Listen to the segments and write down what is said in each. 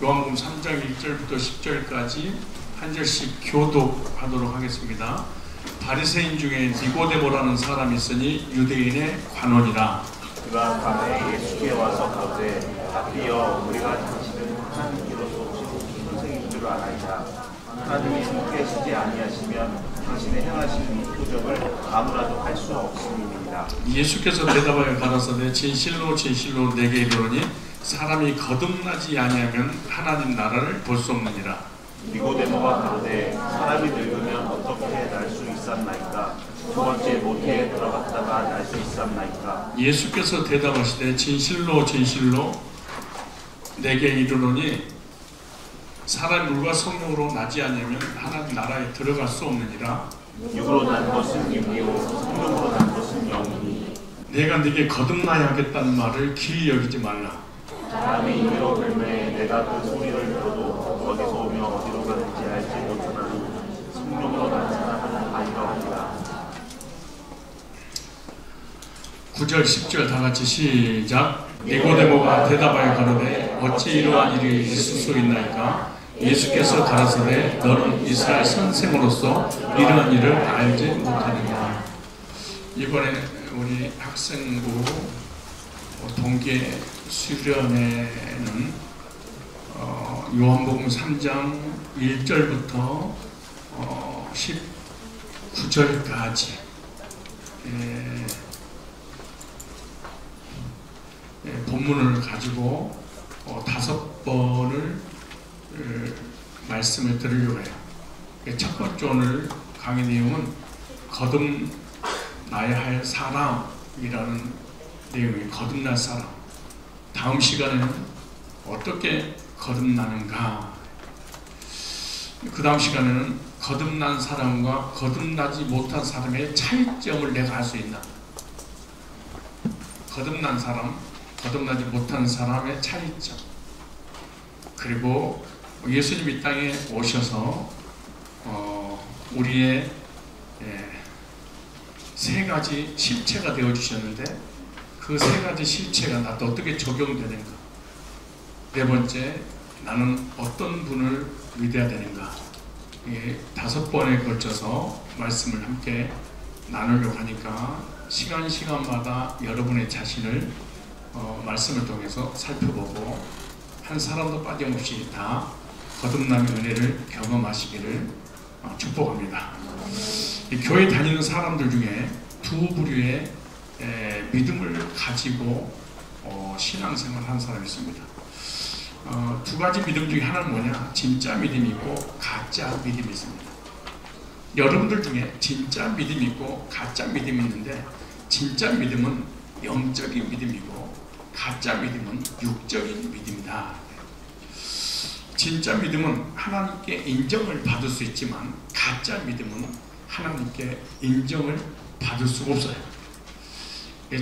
요한복음 3장 1절부터 10절까지 한 절씩 교독하도록 하겠습니다. 바리새인 중에 니고데모라는 사람이 있으니 유대인의 관원이라. 그가 밤에 예수께 와서 가되 rabbi여 우리가 당신을 하나님 이로서 오신 선생인 줄 아나이다. 하나님이 함께하시지 아니하시면 당신의 행하신 이 표적을 아무라도 할 수 없음이니이다. 예수께서 대답하여 가라사대 진실로 진실로 내게 이르노니 사람이 거듭나지 아니하면 하나님 나라를 볼 수 없느니라. 니고데모가 가로되 사람이 늙으면 어떻게 날 수 있었나이까? 두 번째 모태에 들어갔다가 날 수 있었나이까? 예수께서 대답하시되 진실로 진실로 내게 이르노니 사람이 물과 성령으로 나지 아니하면 하나님 나라에 들어갈 수 없느니라. 육으로 난 것은 육이요 성령으로 난 것은 영이니. 내가 네게 거듭나야 하겠다는 말을 기이 여기지 말라. 사람이 이리로 ገል매 내가 그 소리를 들어도 어디서 오며 어디로 가는지 알지 못하나니 성령으로 난 사람은 아니라옵니다. 9절 10절 다같이 시작. 니고데모가 대답하여 가로되 어찌 이러한 일이 있을 수 있나이까? 예수께서 가라사대 너는 이스라엘 선생으로서 이러한 일을 알지 못하느냐. 이번에 우리 학생부 동계 수련회는 요한복음 3장 1절부터 19절까지 본문을 가지고 5번을 말씀을 드리려고 해요. 첫 번째 오늘 강의 내용은 거듭나야 할 사람이라는 내용이 거듭날 사람. 다음 시간에는 어떻게 거듭나는가. 그 다음 시간에는 거듭난 사람과 거듭나지 못한 사람의 차이점을 내가 알 수 있나. 거듭난 사람, 거듭나지 못한 사람의 차이점. 그리고 예수님 이 땅에 오셔서 우리의 세 가지 실체가 되어주셨는데 그 세 가지 실체가 나한테 어떻게 적용되는가. 네 번째, 나는 어떤 분을 믿어야 되는가. 5번에 걸쳐서 말씀을 함께 나누려고 하니까 시간마다 여러분의 자신을 말씀을 통해서 살펴보고 한 사람도 빠짐없이 다 거듭남의 은혜를 경험하시기를 축복합니다. 교회 다니는 사람들 중에 두 부류의 믿음을 가지고 신앙생활을 하는 사람이 있습니다. 두 가지 믿음 중에 하나는 뭐냐? 진짜 믿음이 있고 가짜 믿음이 있습니다. 여러분들 중에 진짜 믿음이 있고 가짜 믿음이 있는데 진짜 믿음은 영적인 믿음이고 가짜 믿음은 육적인 믿음이다. 진짜 믿음은 하나님께 인정을 받을 수 있지만 가짜 믿음은 하나님께 인정을 받을 수가 없어요.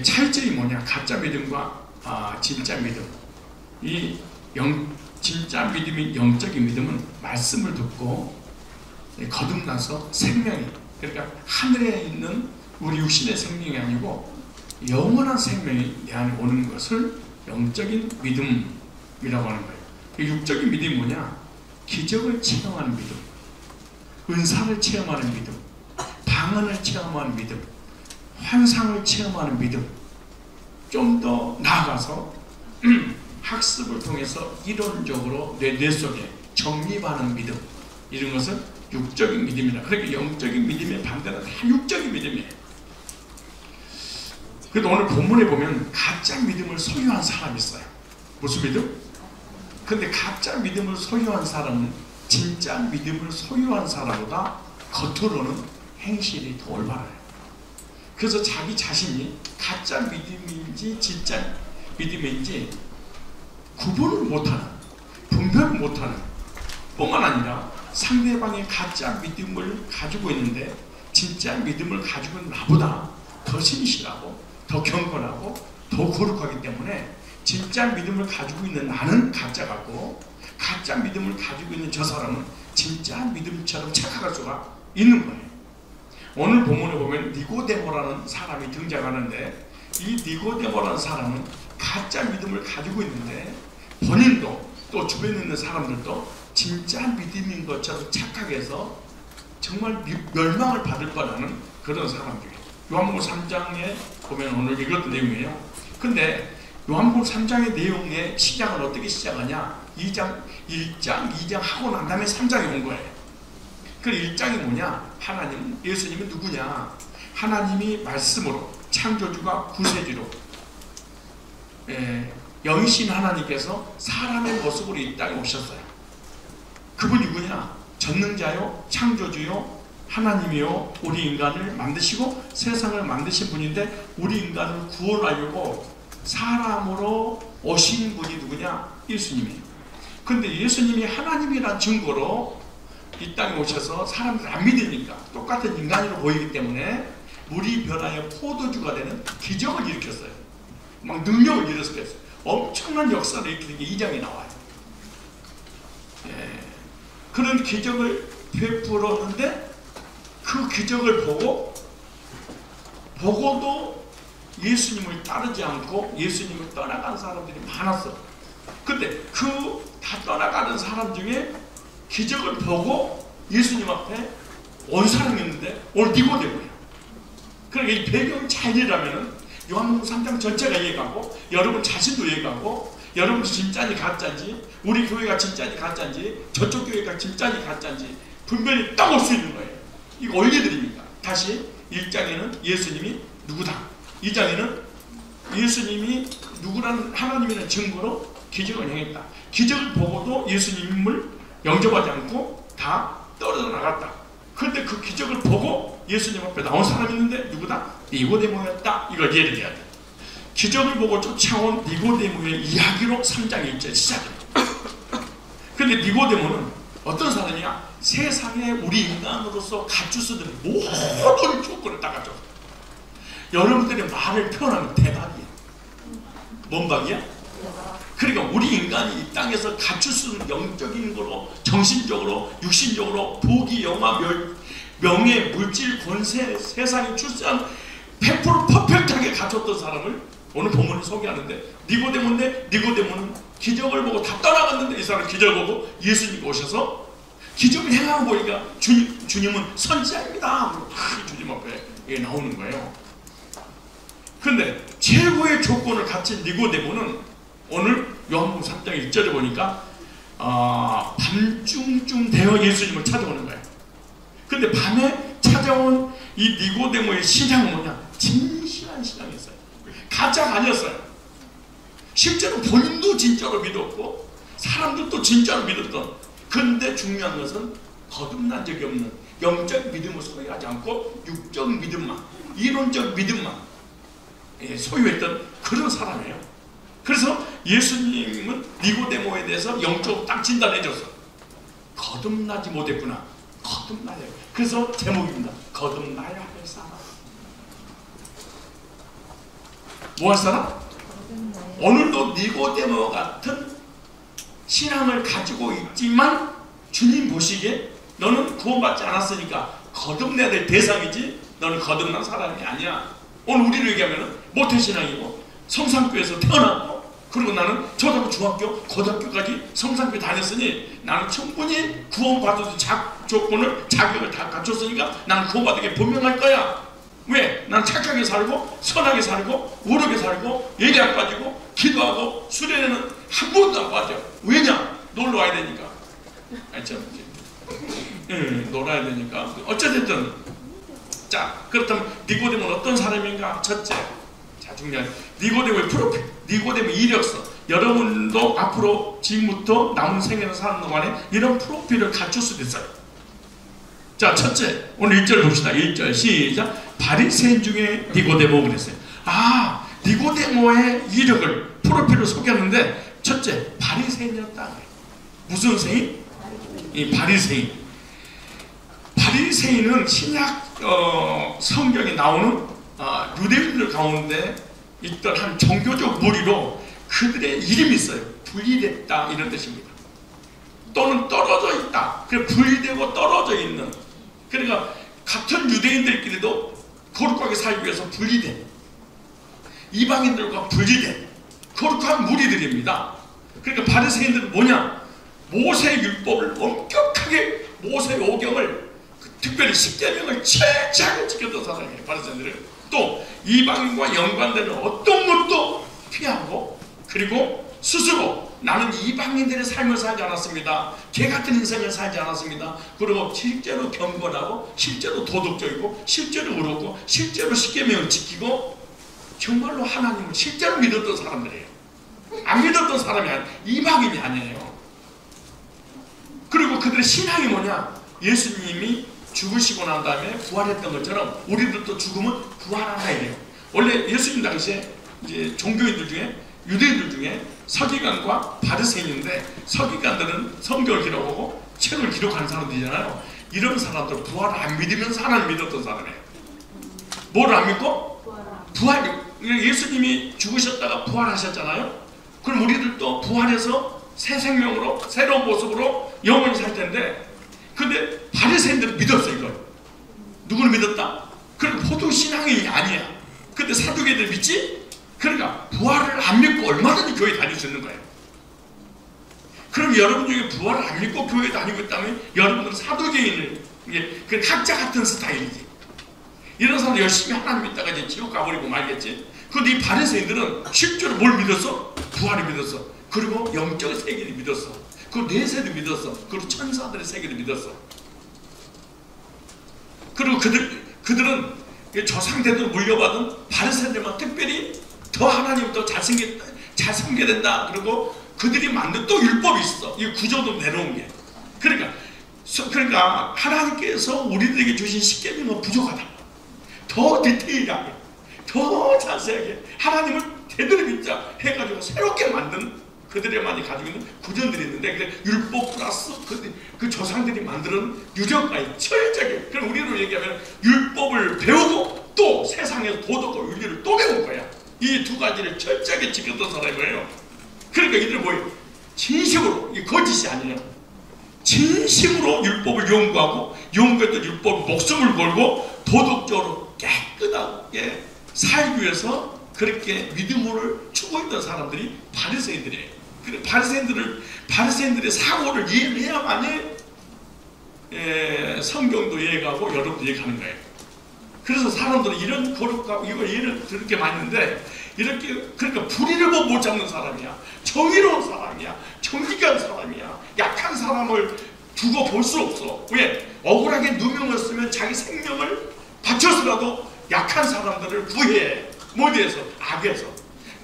차이점이 뭐냐? 가짜 믿음과 진짜 믿음. 진짜 믿음이 영적인 믿음은 말씀을 듣고 거듭나서 생명이, 그러니까 하늘에 있는 우리 육신의 생명이 아니고 영원한 생명이 내 안에 오는 것을 영적인 믿음이라고 하는 거예요. 육적인 믿음이 뭐냐? 기적을 체험하는 믿음, 은사를 체험하는 믿음, 방언을 체험하는 믿음, 환상을 체험하는 믿음. 좀 더 나아가서 학습을 통해서 이론적으로 뇌 속에 정립하는 믿음, 이런 것은 육적인 믿음이다. 그러니까 영적인 믿음의 반대는 다 육적인 믿음이에요. 그래도 오늘 본문에 보면 가짜 믿음을 소유한 사람이 있어요. 무슨 믿음? 근데 가짜 믿음을 소유한 사람은 진짜 믿음을 소유한 사람보다 겉으로는 행실이 더 올바라요. 그래서 자기 자신이 가짜 믿음인지 진짜 믿음인지 구분을 못하는, 분별을 못하는 뿐만 아니라 상대방의 가짜 믿음을 가지고 있는데 진짜 믿음을 가지고 있는 나보다 더 신실하고 더 경건하고 더 거룩하기 때문에 진짜 믿음을 가지고 있는 나는 가짜 같고 가짜 믿음을 가지고 있는 저 사람은 진짜 믿음처럼 착각할 수가 있는 거예요. 오늘 본문에 보면 니고데모라는 사람이 등장하는데 이 니고데모라는 사람은 가짜 믿음을 가지고 있는데 본인도 또 주변에 있는 사람들도 진짜 믿음인 것처럼 착각해서 정말 멸망을 받을 거라는 그런 사람들이에요. 요한복음 3장에 보면 오늘 읽었던 내용이에요. 근데 요한복음 3장의 내용의 시작을 어떻게 시작하냐? 1장, 2장 하고 난 다음에 3장에 온 거예요. 그 1장이 뭐냐? 예수님은 누구냐? 하나님이 말씀으로, 창조주가 구세주로, 영이신 하나님께서 사람의 모습으로 이 땅에 오셨어요. 그분이 누구냐? 전능자요, 창조주요, 하나님이요, 우리 인간을 만드시고 세상을 만드신 분인데, 우리 인간을 구원하려고 사람으로 오신 분이 누구냐? 예수님이에요. 근데 예수님이 하나님이란 증거로 이 땅에 오셔서 사람들 안 믿으니까 똑같은 인간으로 보이기 때문에 물이 변하여 포도주가 되는 기적을 일으켰어요. 막 능력을 일으켰어요. 엄청난 역사를 일으키는 게 2장에 나와요. 그런 기적을 베풀었는데 그 기적을 보고도 예수님을 따르지 않고 예수님을 떠나간 사람들이 많았어. 근데 그 다 떠나가는 사람 중에 기적을 보고 예수님 앞에 온 사람이 있는데 오늘 니고데모예요. 그러니까 이 배경 차이라면은 요한복음 3장 전체가 이해가고 여러분 자신도 이해가고 여러분 진짜니 가짜인지 우리 교회가 진짜니 가짜인지 저쪽 교회가 진짜니 가짜인지 분별이 딱 올 수 있는 거예요. 이거 올려드립니다. 다시 1장에는 예수님이 누구다. 2장에는 예수님이 누구라는 하나님이라는 증거로 기적을 행했다. 기적을 보고도 예수님을 영접하지 않고 다 떨어져 나갔다. 그런데 그 기적을 보고 예수님 앞에 나온 사람이 있는데 누구다? 니고데모였다. 이걸 이해를 해야 돼. 기적을 보고 쫓아온 니고데모의 이야기로 3장 1절 시작해요. 그런데 니고데모는 어떤 사람이야? 세상에 우리 인간으로서 갖출 수 있는 모든 조건을 다 갖췄어. 여러분들의 말을 표현하면 대박이야. 뭔 박이야? 그러니까 우리 인간이 이 땅에서 갖출 수 있는 영적인 거로, 정신적으로, 육신적으로, 부귀, 영화, 명예, 물질, 권세, 세상의 출세한 100% 퍼펙트하게 갖췄던 사람을 오늘 본문을 소개하는데 니고데모인데 니고데모는 기적을 보고 다 떠나갔는데 이 사람은 기적을 보고 예수님이 오셔서 기적을 행하고 보니까 주님은 선지자입니다. 주님 앞에 나오는 거예요. 그런데 최고의 조건을 갖춘 니고데모는 오늘 요한복음 3장 1절에 보니까 밤중쯤 되어 예수님을 찾아오는 거예요. 근데 밤에 찾아온 이 니고데모의 신앙은 뭐냐? 진실한 신앙이었어요. 가짜가 아니었어요. 실제로 본인도 진짜로 믿었고 사람들도 진짜로 믿었던. 그런데 중요한 것은 거듭난 적이 없는 영적 믿음을 소유하지 않고 육적 믿음만, 이론적 믿음만 소유했던 그런 사람이에요. 그래서 예수님은 니고데모에 대해서 영적으로 딱 진단해 줬어. 거듭나지 못했구나. 거듭나야 해. 그래서 제목입니다. 거듭나야 할 사람. 뭐 할 사람? 오늘도 니고데모 같은 신앙을 가지고 있지만 주님 보시기에 너는 구원받지 않았으니까 거듭나야 될 대상이지 너는 거듭난 사람이 아니야. 오늘 우리를 얘기하면 모태신앙이고 성산교에서 태어났고 그리고 나는 초등학교, 중학교, 고등학교까지 성산교에 다녔으니 나는 충분히 구원받을 조건을, 자격을 다 갖췄으니까 나는 구원받는 게 분명할 거야. 왜? 난 착하게 살고 선하게 살고 우르게 살고 예리 안 빠지고 기도하고 수련회는 한 번도 안 빠져. 왜냐? 놀러 와야 되니까. 놀아야 되니까. 어쨌든 자, 그렇다면 니고데모는 어떤 사람인가? 첫째, 자, 중요한 니고데모의 프로필, 니고데모의 이력서. 여러분도 앞으로 지금부터 남은 생애를 사는 동안에 이런 프로필을 갖출 수도 있어요. 자, 첫째, 오늘 1절 봅시다. 1절 시작. 바리새인 중에 니고데모 그랬어요. 아, 니고데모의 이력을 프로필을 소개하는데 첫째, 바리새인이었다. 무슨 세인? 이 바리새인. 바리새인은 신약 성경에 나오는 유대인들 가운데 있던 한 종교적 무리로 그들의 이름이 있어요. 분리됐다 이런 뜻입니다. 또는 떨어져 있다. 그래 분리되고 떨어져 있는. 그러니까 같은 유대인들끼리도 거룩하게 살기 위해서 분리된, 이방인들과 분리된 거룩한 무리들입니다. 그러니까 바리새인들은 뭐냐? 모세 율법을 엄격하게 모세 오경을 특별히 십계명을 철저하게 지켰던 사람이에요. 바리새인들은 또 이방인과 연관되는 어떤 것도 피하고 그리고 스스로 나는 이방인들의 삶을 살지 않았습니다. 개 같은 인생을 살지 않았습니다. 그리고 실제로 경건하고 실제로 도덕적이고 실제로 의롭고 실제로 십계명을 지키고 정말로 하나님을 실제로 믿었던 사람들이에요. 안 믿었던 사람이 이방인이 아니에요. 그리고 그들의 신앙이 뭐냐? 예수님이 죽으시고 난 다음에 부활했던 것처럼 우리들도 죽으면 부활한다 이래요. 원래 예수님 당시에 이제 종교인들 중에 유대인들 중에 서기관과 바리새인인데 서기관들은 성경을 기록하고 책을 기록하는 사람들이잖아요. 이런 사람들 부활을 안 믿으면서 하나님 믿었던 사람이에요. 뭐를 안 믿고? 부활. 예수님이 죽으셨다가 부활하셨잖아요. 그럼 우리들도 부활해서 새 생명으로 새로운 모습으로 영원히 살 텐데, 근데 바리새인들은 믿었어. 이걸 누구를 믿었다? 그럼 포도 신앙이 아니야. 근데 사두개들 믿지? 그러니까 부활을 안 믿고 얼마든지 교회 다닐 수 있는 거예요. 그럼 여러분 중에 부활을 안 믿고 교회 다니고 있다면 여러분들은 사두개인을, 이게 그 학자 같은 스타일이지. 이런 사람들 열심히 하나님 믿다가 이제 지옥 가버리고 말겠지. 근데 이 바리새인들은 실제로 뭘 믿었어? 부활을 믿었어. 그리고 영적 세계를 믿었어. 그리고 내세도 믿었어. 그리고 천사들의 세계를 믿었어. 그리고 그들은 조상대로 물려받은 바리새인들만 특별히 더 하나님 더 잘 섬겨야 된다. 그리고 그들이 만든 또 율법이 있어. 이 구조도 내려온 게. 그러니까 하나님께서 우리들에게 주신 십계명은 부족하다. 더 디테일하게, 더 자세하게 하나님을 제대로 믿자 해가지고 새롭게 만든 그들에만이 가지고 있는 구전들이 있는데, 율법 플러스 그 조상들이 만드는 유전까지 철저하게. 그럼 우리로 얘기하면 율법을 배우고 또 세상에서 도덕과 윤리를 또 배운 거야. 이 두 가지를 철저하게 지켰던 사람이에요. 그러니까 이들은 뭐예요? 진심으로, 이 거짓이 아니에요. 진심으로 율법을 연구하고 연구했던 율법 목숨을 걸고 도덕적으로 깨끗하게 살기 위해서 그렇게 믿음을 추구했던 사람들이 바리새인들이에요. 바리새인들의 사고를 이해해야만이 성경도 이해가고 여러분도 이해가는 거예요. 그래서 사람들은 이런 거룩하고 이거 이해를 그렇게 많이 했는데, 이렇게 그러니까 불의를 못 잡는 사람이야. 정의로운 사람이야. 정직한 사람이야. 약한 사람을 두고 볼 수 없어. 왜? 억울하게 누명을 쓰면 자기 생명을 바쳐서라도 약한 사람들을 구해. 어디에서? 악에서.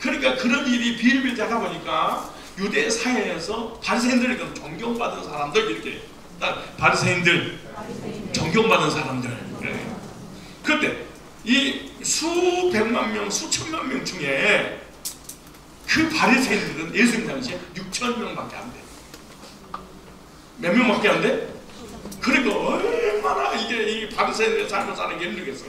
그러니까 그런 일이 비일비재하다 보니까 유대 사회에서 바리새인들에게 존경받은 사람들, 이렇게 바리새인들 존경받은 사람들. 그래. 그런데 이 수백만 명, 수천만 명 중에 그 바리새인들은 예수님 당시에 6,000명밖에 안 돼. 몇 명밖에 안 돼? 그러니까 얼마나 이 바리새인들의 삶을 사는 게 힘들겠어요.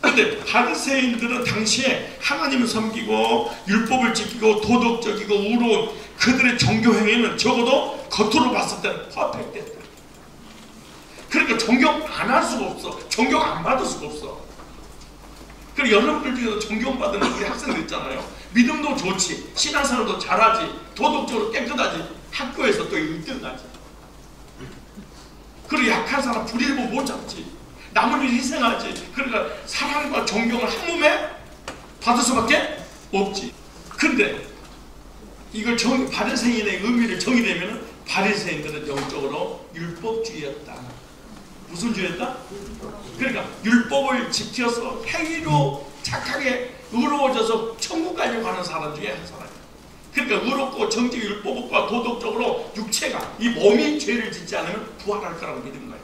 그런데 바리새인들은 당시에 하나님을 섬기고 율법을 지키고 도덕적이고 의로운 그들의 종교 행위는 적어도 겉으로 봤을 때는 퍼펙트했다. 그러니까 존경 안 할 수가 없어. 존경 안 받을 수가 없어. 그리고 여러분들 중에서 존경받는 우리 학생들 있잖아요. 믿음도 좋지, 신앙생활도 잘하지, 도덕적으로 깨끗하지, 학교에서 또 1등하지. 그리고 약한 사람 불의를 못 잡지, 남을 위해 희생하지. 그러니까 사랑과 존경을 한 몸에 받을 수밖에 없지. 근데 이걸 바리새인의 의미를 정의되면 바리새인들은 영적으로 율법주의였다. 무슨 주의였다? 그러니까 율법을 지켜서 행위로 착하게 의로워져서 천국 가려고 하는 사람 중에 한 사람이야. 그러니까 의롭고 정직 율법과 도덕적으로 육체가, 이 몸이 죄를 짓지 않으면 부활할 거라고 믿는 거예요.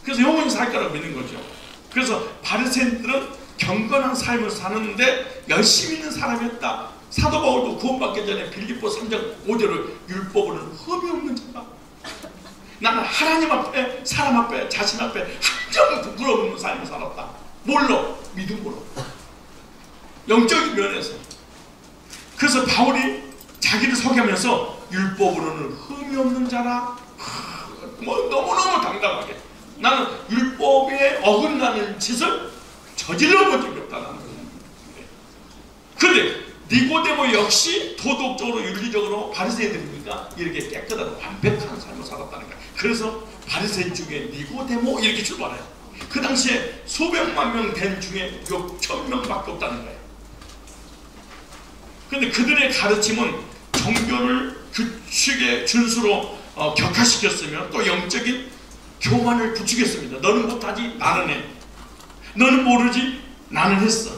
그래서 영원히 살 거라고 믿는 거죠. 그래서 바리새인들은 경건한 삶을 사는데 열심히 있는 사람이었다. 사도 바울도 구원받기 전에 빌립보 3장 5절을 율법은 흠이 없는 자다. 나는 하나님 앞에, 사람 앞에, 자신 앞에 한 점은 부끄러움없는 삶을 살았다. 뭘로? 믿음으로. 영적인 면에서. 그래서 바울이 자기를 소개하면서 율법으로는 흠이 없는 자라. 너무너무 당당하게. 나는 율법에 어긋나는 짓을 저질러 본 적이 없다. 그런데 니고데모 역시 도덕적으로 윤리적으로 바리새인들이니까 이렇게 깨끗하고 완벽한 삶을 살았다는 거예요. 그래서 바리새인 중에 니고데모 이렇게 출발해요. 그 당시에 수백만 명 된 중에 6,000명밖에 없다는 거예요. 그런데 그들의 가르침은 종교를 규칙의 준수로 격화시켰으며 또 영적인 교만을 부추겼습니다. 너는 못하지, 나는 해. 너는 모르지, 나는 했어.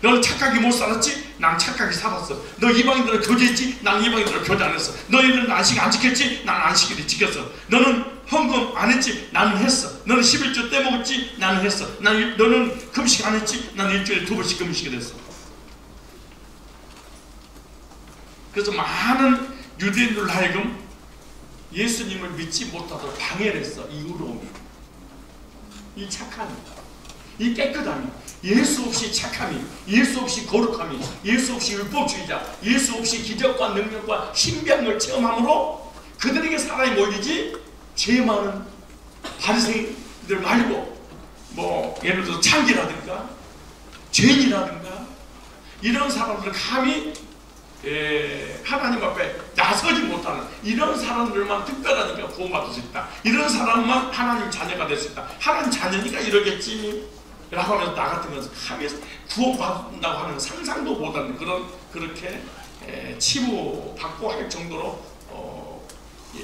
너는 착하게 못 살았지, 난 착하게 살았어. 너 이방인들은 교제했지, 난 이방인들은 교제 안 했어. 너희들은 안식 안 지켰지, 난 안식일을 지켰어. 너는 헌금 안 했지, 나는 했어. 너는 11조 떼먹었지, 나는 했어. 너는 금식 안 했지, 나는 일주일에 2번씩 금식을 했어. 그래서 많은 유대인들 하여금 예수님을 믿지 못하도록 방해를 했어. 이 의로움이, 이 착함이, 이 깨끗함이, 예수 없이 착함이, 예수 없이 거룩함이, 예수 없이 율법주의자, 예수 없이 기적과 능력과 신비함을 체험함으로 그들에게 사람이 몰리지, 죄 많은 바리새인들 말고 뭐 예를 들어서 창기라든가 죄인이라든가 이런 사람들 감히 하나님 앞에 나서지 못하는 이런 사람들만 특별하니까 구원받을 수 있다. 이런 사람만 하나님 자녀가 될 수 있다. 하나님 자녀니까 이러겠지 라고 하면서 나 같은 것은 감히 구원받는다고 하는 상상도 못하는 그렇게 치부받고 할 정도로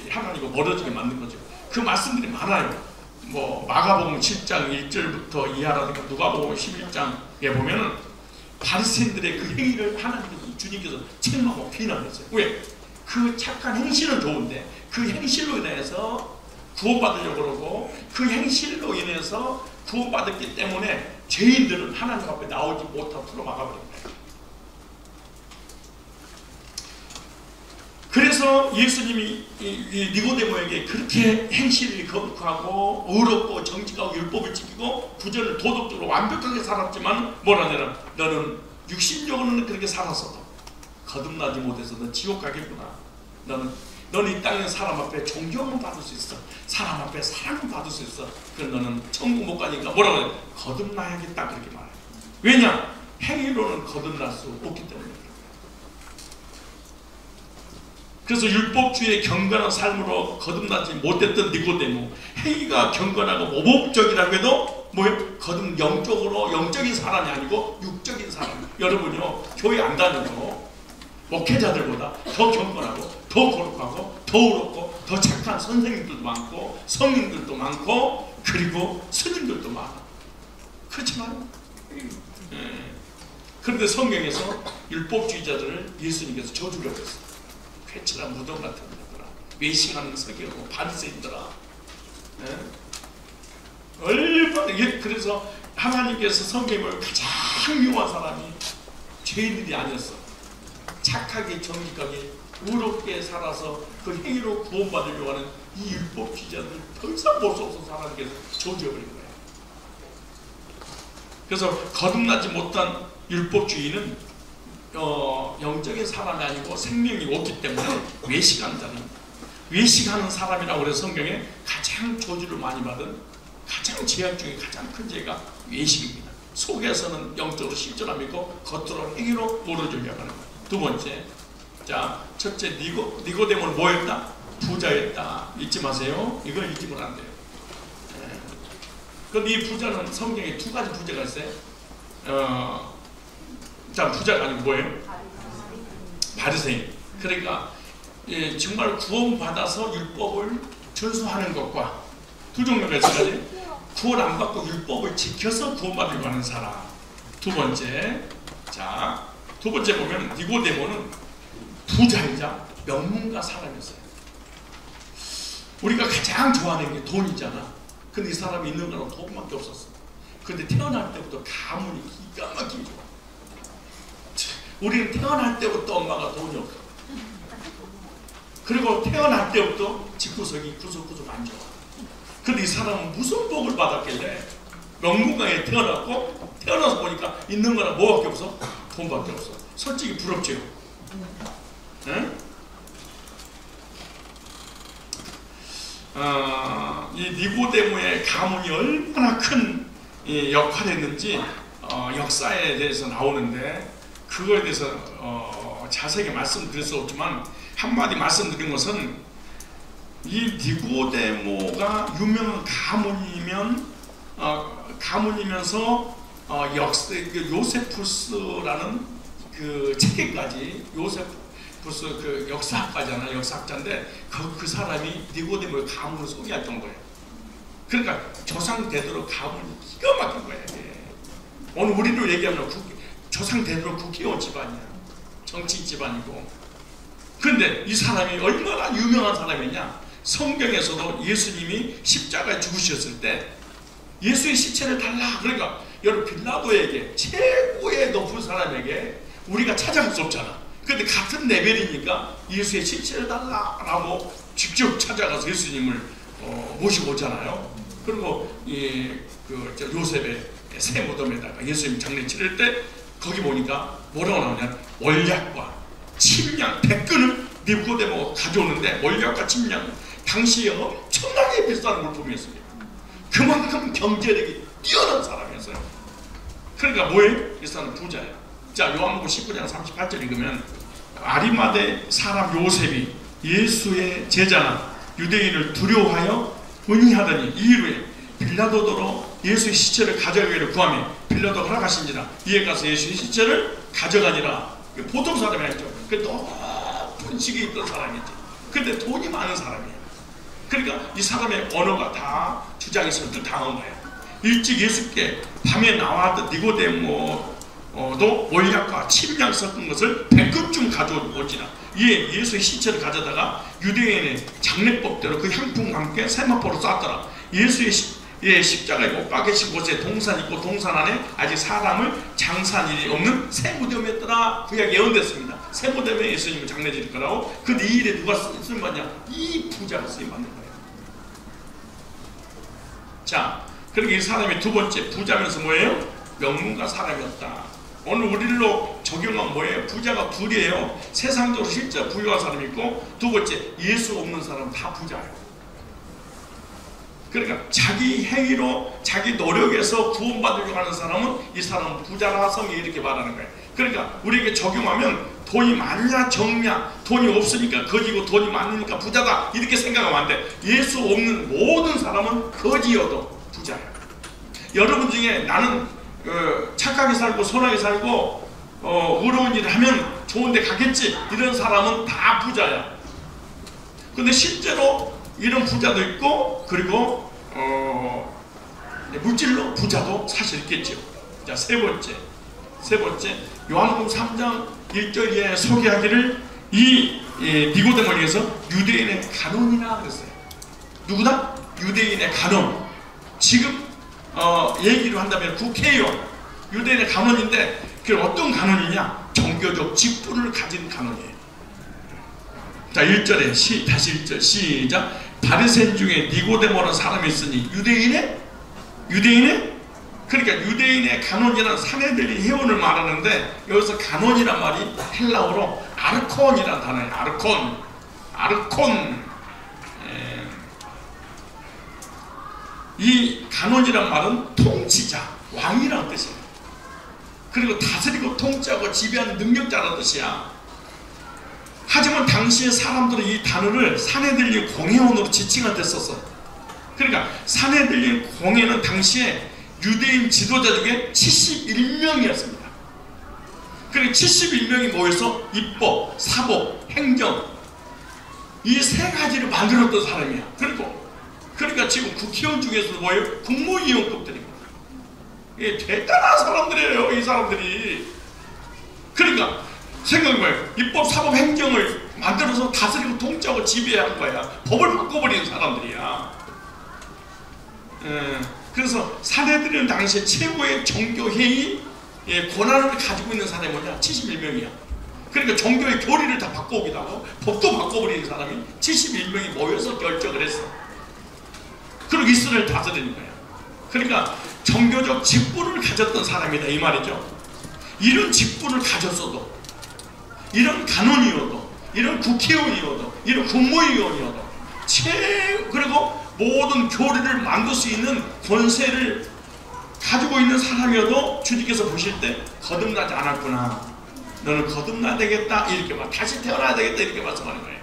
하나님과 멀어지게 만든 거죠. 그 말씀들이 많아요. 뭐 마가복음 7장 1절부터 이하라든가 누가복음 11장에 보면은 바리새인들의 그 행위를 하나님 주님께서 책망하고 비난했어요. 왜? 그 착한 행실은 좋은데 그 행실로 인해서 구원받으려고 그러고 그 행실로 인해서 구원받았기 때문에 죄인들은 하나님 앞에 나오지 못하도록 막아버린 거예요. 그래서 예수님이 니고데모에게 그렇게 행실이 거룩하고 의롭고 정직하고 율법을 지키고 구절을 도덕적으로 완벽하게 살았지만 뭐라냐면 너는 육신적으로는 그렇게 살았어도 거듭나지 못해서 너 지옥 가겠구나. 너는 이 땅에 사람 앞에 존경을 받을 수 있어. 사람 앞에 사랑을 받을 수 있어. 그럼 너는 천국 못 가니까 뭐라고 해요? 거듭나야겠다 그렇게 말해요. 왜냐? 행위로는 거듭날 수 없기 때문에. 그래서 율법주의의 경건한 삶으로 거듭나지 못했던 니고데모, 행위가 경건하고 모범적이라고 해도 뭐예요? 영적으로 영적인 사람이 아니고 육적인 사람. 여러분요, 교회 안 다니고 목회자들보다 더 경건하고 더 거룩하고 더 의롭고 더 착한 선생님들도 많고 성인들도 많고 그리고 스님들도 많아. 그렇지만 그런데 성경에서 율법주의자들을 예수님께서 저주려고 했어요. 회칠한 무덤 같은 데들아, 외식하는 서기고 바리새인들아, 얼마나. 그래서 하나님께서 성경을 가장 미워한 사람이 죄인들이 아니었어. 착하게 정직하게 의롭게 살아서 그 행위로 구원받으려고 하는 이 율법주의자들 더 이상 볼 수 없어서 하나님께서 저주해버린 거예요. 그래서 거듭나지 못한 율법주의는 영적인 사람이 아니고 생명이 없기 때문에 외식하는 사람, 외식하는 사람이라고 해서 성경에 가장 저주를 많이 받은 가장 죄악 중에 가장 큰 죄가 외식입니다. 속에서는 영적으로 실존함이 있고 겉으로 행위로 멀어지려고 하는 거예요. 두 번째, 자, 첫째 니고데모는 뭐였다? 부자였다. 잊지 마세요. 이걸 잊으면 안 돼요. 그런데 이 부자는 성경에 두 가지 부자가 있어요. 자, 부자가 아니고 뭐예요? 바리새인. 그러니까 정말 구원받아서 율법을 준수하는 것과 두 종류가 있어요. 구원 안 받고 율법을 지켜서 구원받으려고 하는 사람. 두 번째, 자, 두 번째 보면 니고데모는 부자이자 명문가 사람이었어요. 우리가 가장 좋아하는 게 돈이잖아. 근데 이 사람이 있는 거는 돈밖에 없었어. 근데 태어날 때부터 가문이 기가 막히게 좋아. 우리는 태어날 때부터 엄마가 돈이 없어. 그리고 태어날 때부터 집구석이 구석구석 안 좋아. 근데 이 사람은 무슨 복을 받았길래 명문가에 태어났고 태어나서 보니까 있는 거나 뭐밖에 없어? 돈밖에 없어. 솔직히 부럽죠. 네? 이 니고데모의 가문이 얼마나 큰 역할을 했는지 역사에 대해서 나오는데 그 그거에 대해서 자세하게 말씀드릴 수 없지만 한마디 말씀드린 것은 이 니고데모가 유명한 가문이면서 요세푸스라는 그 체계까지 요세푸스 그 역사학자잖아요. 역사학자인데 그 사람이 니고데모의 가문을 소개할 정도예요. 그러니까 조상 대대로 가문이 기가 막힌 거예요. 오늘 우리로 얘기하면 조상 대대로 국회의원 집안이야. 정치 집안이고. 그런데 이 사람이 얼마나 유명한 사람이냐. 성경에서도 예수님이 십자가에 죽으셨을 때 예수의 시체를 달라. 그러니까 여러분 빌라도에게 최고의 높은 사람에게 우리가 찾아갈 수 없잖아. 그런데 같은 레벨이니까 예수의 시체를 달라라고 직접 찾아가서 예수님을 모시고 오잖아요. 그리고 요셉의 새 무덤에다가 예수님 장례 치를 때 거기 보니까 뭐라고 나오냐. 월약과 침량 100근을 니고데모가 가져오는데 월약과 침량 당시에 엄청나게 비싼 물품이었습니다. 그만큼 경제력이 뛰어난 사람이었어요. 그러니까 뭐예요? 이 사람은 부자예요. 자, 요한복음 19장 38절 읽으면 아리마대 사람 요셉이 예수의 제자나 유대인을 두려워하여 의논하더니 이 일후에 빌라도더러 예수의 시체를 가져가기를 구하며 빌라도 허락하신지라 이에 가서 예수의 시체를 가져가니라. 보통 사람이 아니죠. 그 높은 직에 있던 사람이지. 근데 돈이 많은 사람이에요. 그러니까 이 사람의 언어가 다 주장이 설득당한 거예요. 일찍 예수께 밤에 나왔던 니고데모도 월약과 침량 섞은 것을 100근쯤 가져오지나 이에 예수의 시체를 가져다가 유대인의 장례법대로 그 향품과 함께 세마포로 쌌더라. 예수의 십자가에 못 박으신 곳에 동산 있고 동산 안에 아직 사람을 장사한 일이 없는 새 무덤이었더라. 구약에 예언됐습니다. 새 무덤에 예수님을 장례 지을 거라고. 근데 이 일에 누가 쓰임 받냐? 이 부자가 쓰임 받는 거예요. 자, 그러니까 이 사람이 두 번째 부자면서 뭐예요? 명문가 사람이었다. 오늘 우리로 적용한 뭐예요? 부자가 둘이에요. 세상적으로 실제 부유한 사람이 있고 두 번째 예수 없는 사람은 다 부자예요. 그러니까 자기 행위로 자기 노력에서 구원받으려고 하는 사람은 이 사람은 부자라 성이 이렇게 말하는 거예요. 그러니까 우리에게 적용하면 돈이 많냐 적냐 돈이 없으니까 거지고 돈이 많으니까 부자다 이렇게 생각하면 안 돼. 예수 없는 모든 사람은 거지여도 부자예요. 여러분 중에 나는 착하게 살고 선하게 살고 의로운 일을 하면 좋은 데 가겠지 이런 사람은 다 부자야. 근데 실제로 이런 부자도 있고 그리고 물질로 부자도 사실 있겠죠. 자, 세 번째 요한복음 3장 1절에 소개하기를 이 니고데모를 위해서 유대인의 간원이라 그랬어요. 누구다? 유대인의 간원. 지금 얘기로 한다면 국회의원 유대인의 간원인데 그 어떤 간원이냐? 종교적 직분을 가진 간원이에요. 자, 1절에 다시 1절 시작. 바리새인 중에 니고데모라는 사람이 있으니 유대인의 그러니까 유대인의 간원이라는 사내들이 회원을 말하는데 여기서 간원이란 말이 헬라어로 아르콘이라는 단어예요. 아르콘. 이 간원이란 말은 통치자, 왕이라는 뜻이에요. 그리고 다스리고 통치하고 지배하는 능력자라는 뜻이야. 하지만 당시의 사람들은 이 단어를 사내들린 공회원으로 지칭할 때 썼어요. 그러니까 사내들린 공회는 당시에 유대인 지도자 중에 71명이었습니다. 그리고 71명이 모여서 입법, 사법, 행정 이 세 가지를 만들었던 사람이야. 그러니까 지금 국회의원 중에서도 뭐예요? 국무위원급들입니다. 예, 대단한 사람들이에요, 이 사람들이. 그러니까 생각해봐요. 입법, 사법, 행정을 만들어서 다스리고 통치하고 지배한 거야. 법을 바꿔버리는 사람들이야. 그래서 사내들은 당시에 최고의 종교회의 권한을 가지고 있는 사람이 뭐냐? 71명이야. 그러니까 종교의 교리를 다 바꿔오기도 하고 법도 바꿔버리는 사람이 71명이 모여서 결정을 했어. 그리고 이스라엘 다스리는 거야. 그러니까 종교적 직분을 가졌던 사람이다 이 말이죠. 이런 직분을 가졌어도, 이런 간원이어도, 이런 국회의원이어도, 이런 국무위원이어도, 그리고 모든 교리를 만들 수 있는 권세를 가지고 있는 사람이어도 주님께서 보실 때 거듭나지 않았구나. 너는 거듭나야 되겠다 이렇게 말, 다시 태어나야 되겠다 이렇게 말씀하는 거예요.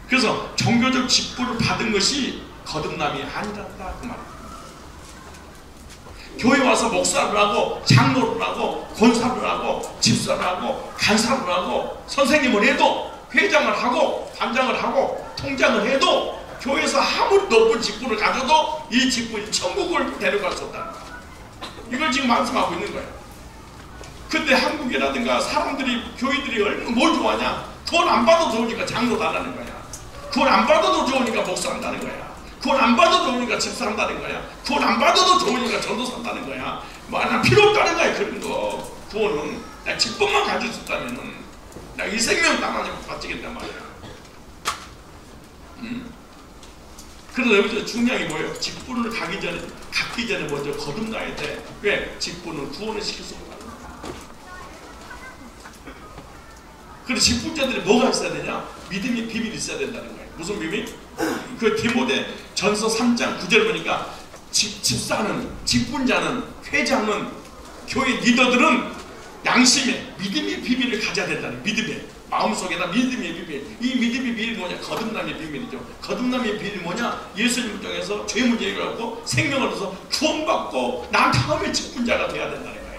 그래서 종교적 직분을 받은 것이 거듭남이 아니란다 그 말이에요. 교회 와서 목사를 하고 장로를 하고 권사를 하고 집사를 하고 간사를 하고 선생님을 해도 회장을 하고 단장을 하고 통장을 해도 교회에서 아무리 높은 직분을 가져도 이 직분이 천국을 데려갈 수 없다는 거예요. 이걸 지금 말씀하고 있는 거예요. 근데 한국이라든가 사람들이 교회들이 얼마나 뭘 좋아하냐? 돈 안 받아도 좋으니까 장로 달라는 거야. 돈 안 받아도 좋으니까 목사 한다는 거야. 돈 안 받아도 좋으니까 집사 한다는 거야. 돈 안 받아도 좋으니까 전도사 한다는 거야. 난 필요 없다는 거야. 그런 거 구원은 나 직분만 가질 수 있다면은 나 이 생명 당하지 바치겠단 말이야. 그래서 여기서 중요한 게 뭐예요? 직분을 갖기 전에 먼저 거듭나야 돼. 왜? 직분은 구원을 시킬 수 없다. 그래서 직분자들이 뭐가 있어야 되냐? 믿음의 비밀이 있어야 된다는 거예요. 무슨 비밀? 그 디모데 전서 3장 9절 보니까 집사는, 직분자는, 회장은, 교회 리더들은 양심에 믿음의 비밀을 가져야 된다는, 믿음의 마음속에다 믿음의 비밀. 이 믿음의 비밀이 뭐냐? 거듭남의 비밀이죠. 거듭남의 비밀이 뭐냐? 예수님을 통해서 죄 문제 해결하고 생명을 얻어서 구원받고 난 다음에 직분자가 돼야 된다는 거예요.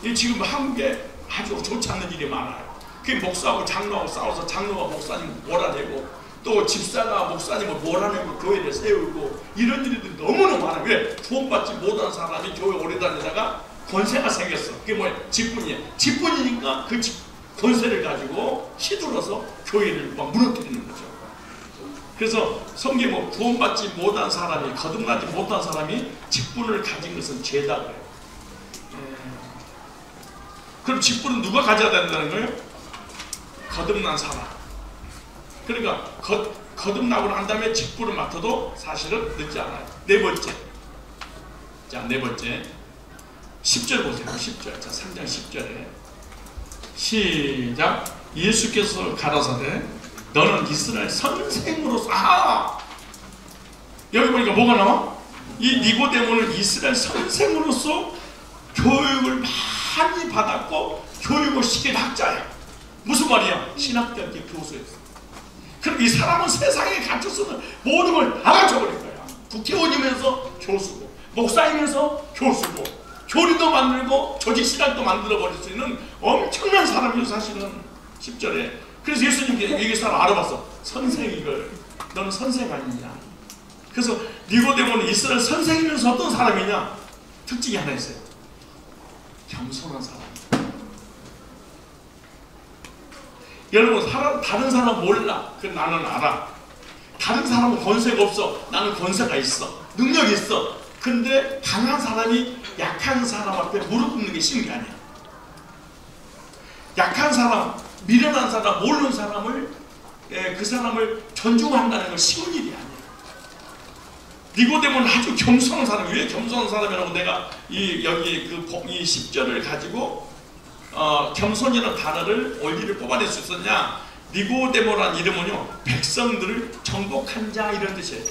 이 지금 한국에 아주 좋지 않는 일이 많아요. 그 목사하고 장로하고 싸워서 장로가 목사님 몰아내고 또 집사가 목사님을 몰아내고 교회를 세우고 이런 일들이 너무너무 많아요. 왜? 구원받지 못한 사람이 교회 오래 다니다가 권세가 생겼어. 그게 뭐야? 직분이에요. 직분이니까 그 권세를 가지고 휘둘러서 교회를 막 무너뜨리는 거죠. 그래서 성경에 뭐 구원받지 못한 사람이, 거듭나지 못한 사람이 직분을 가진 것은 죄다 그래요. 그럼 직분은 누가 가져야 된다는 거예요? 거듭난 사람. 그러니까 거듭나고 난 다음에 직분을 맡아도 사실은 늦지 않아요. 네 번째. 자, 네 번째. 10절 보세요. 10절. 자, 3장 10절에 시작. 예수께서 가라사대 너는 이스라엘 선생으로서, 여기 보니까 뭐가 나와? 이 니고데모는 이스라엘 선생으로서 교육을 많이 받았고 교육을 시킨 학자야. 무슨 말이야? 신학대학교 교수였어. 그럼 이 사람은 세상에 갇혀서는 모든 걸 다 갖춰버린 거야. 국회의원이면서 교수고, 목사이면서 교수고, 교리도 만들고 조직신학도 만들어버릴 수 있는 엄청난 사람이죠, 사실은. 10절에. 그래서 예수님께 이 사람 알아봤어. 선생, 이걸 너는 선생 아니냐. 그래서 니고데모는 이스라엘 선생이면서 어떤 사람이냐? 특징이 하나 있어요. 겸손한 사람. 여러분, 다른 사람 몰라. 그 나는 알아. 다른 사람은 권세가 없어. 나는 권세가 있어. 능력이 있어. 근데 강한 사람이 약한 사람 앞에 무릎 꿇는 게 쉬운 게 아니야. 약한 사람, 미련한 사람, 모르는 사람을, 그 사람을 존중한다는 건 쉬운 일이 아니야. 니고데모는 아주 겸손한 사람. 왜 겸손한 사람이라고 내가 여기 이 10절을 가지고 겸손이라는 단어를 원리를 뽑아낼 수 있었냐? 니고데모라는 이름은요, 백성들을 정복한 자 이런 뜻이에요.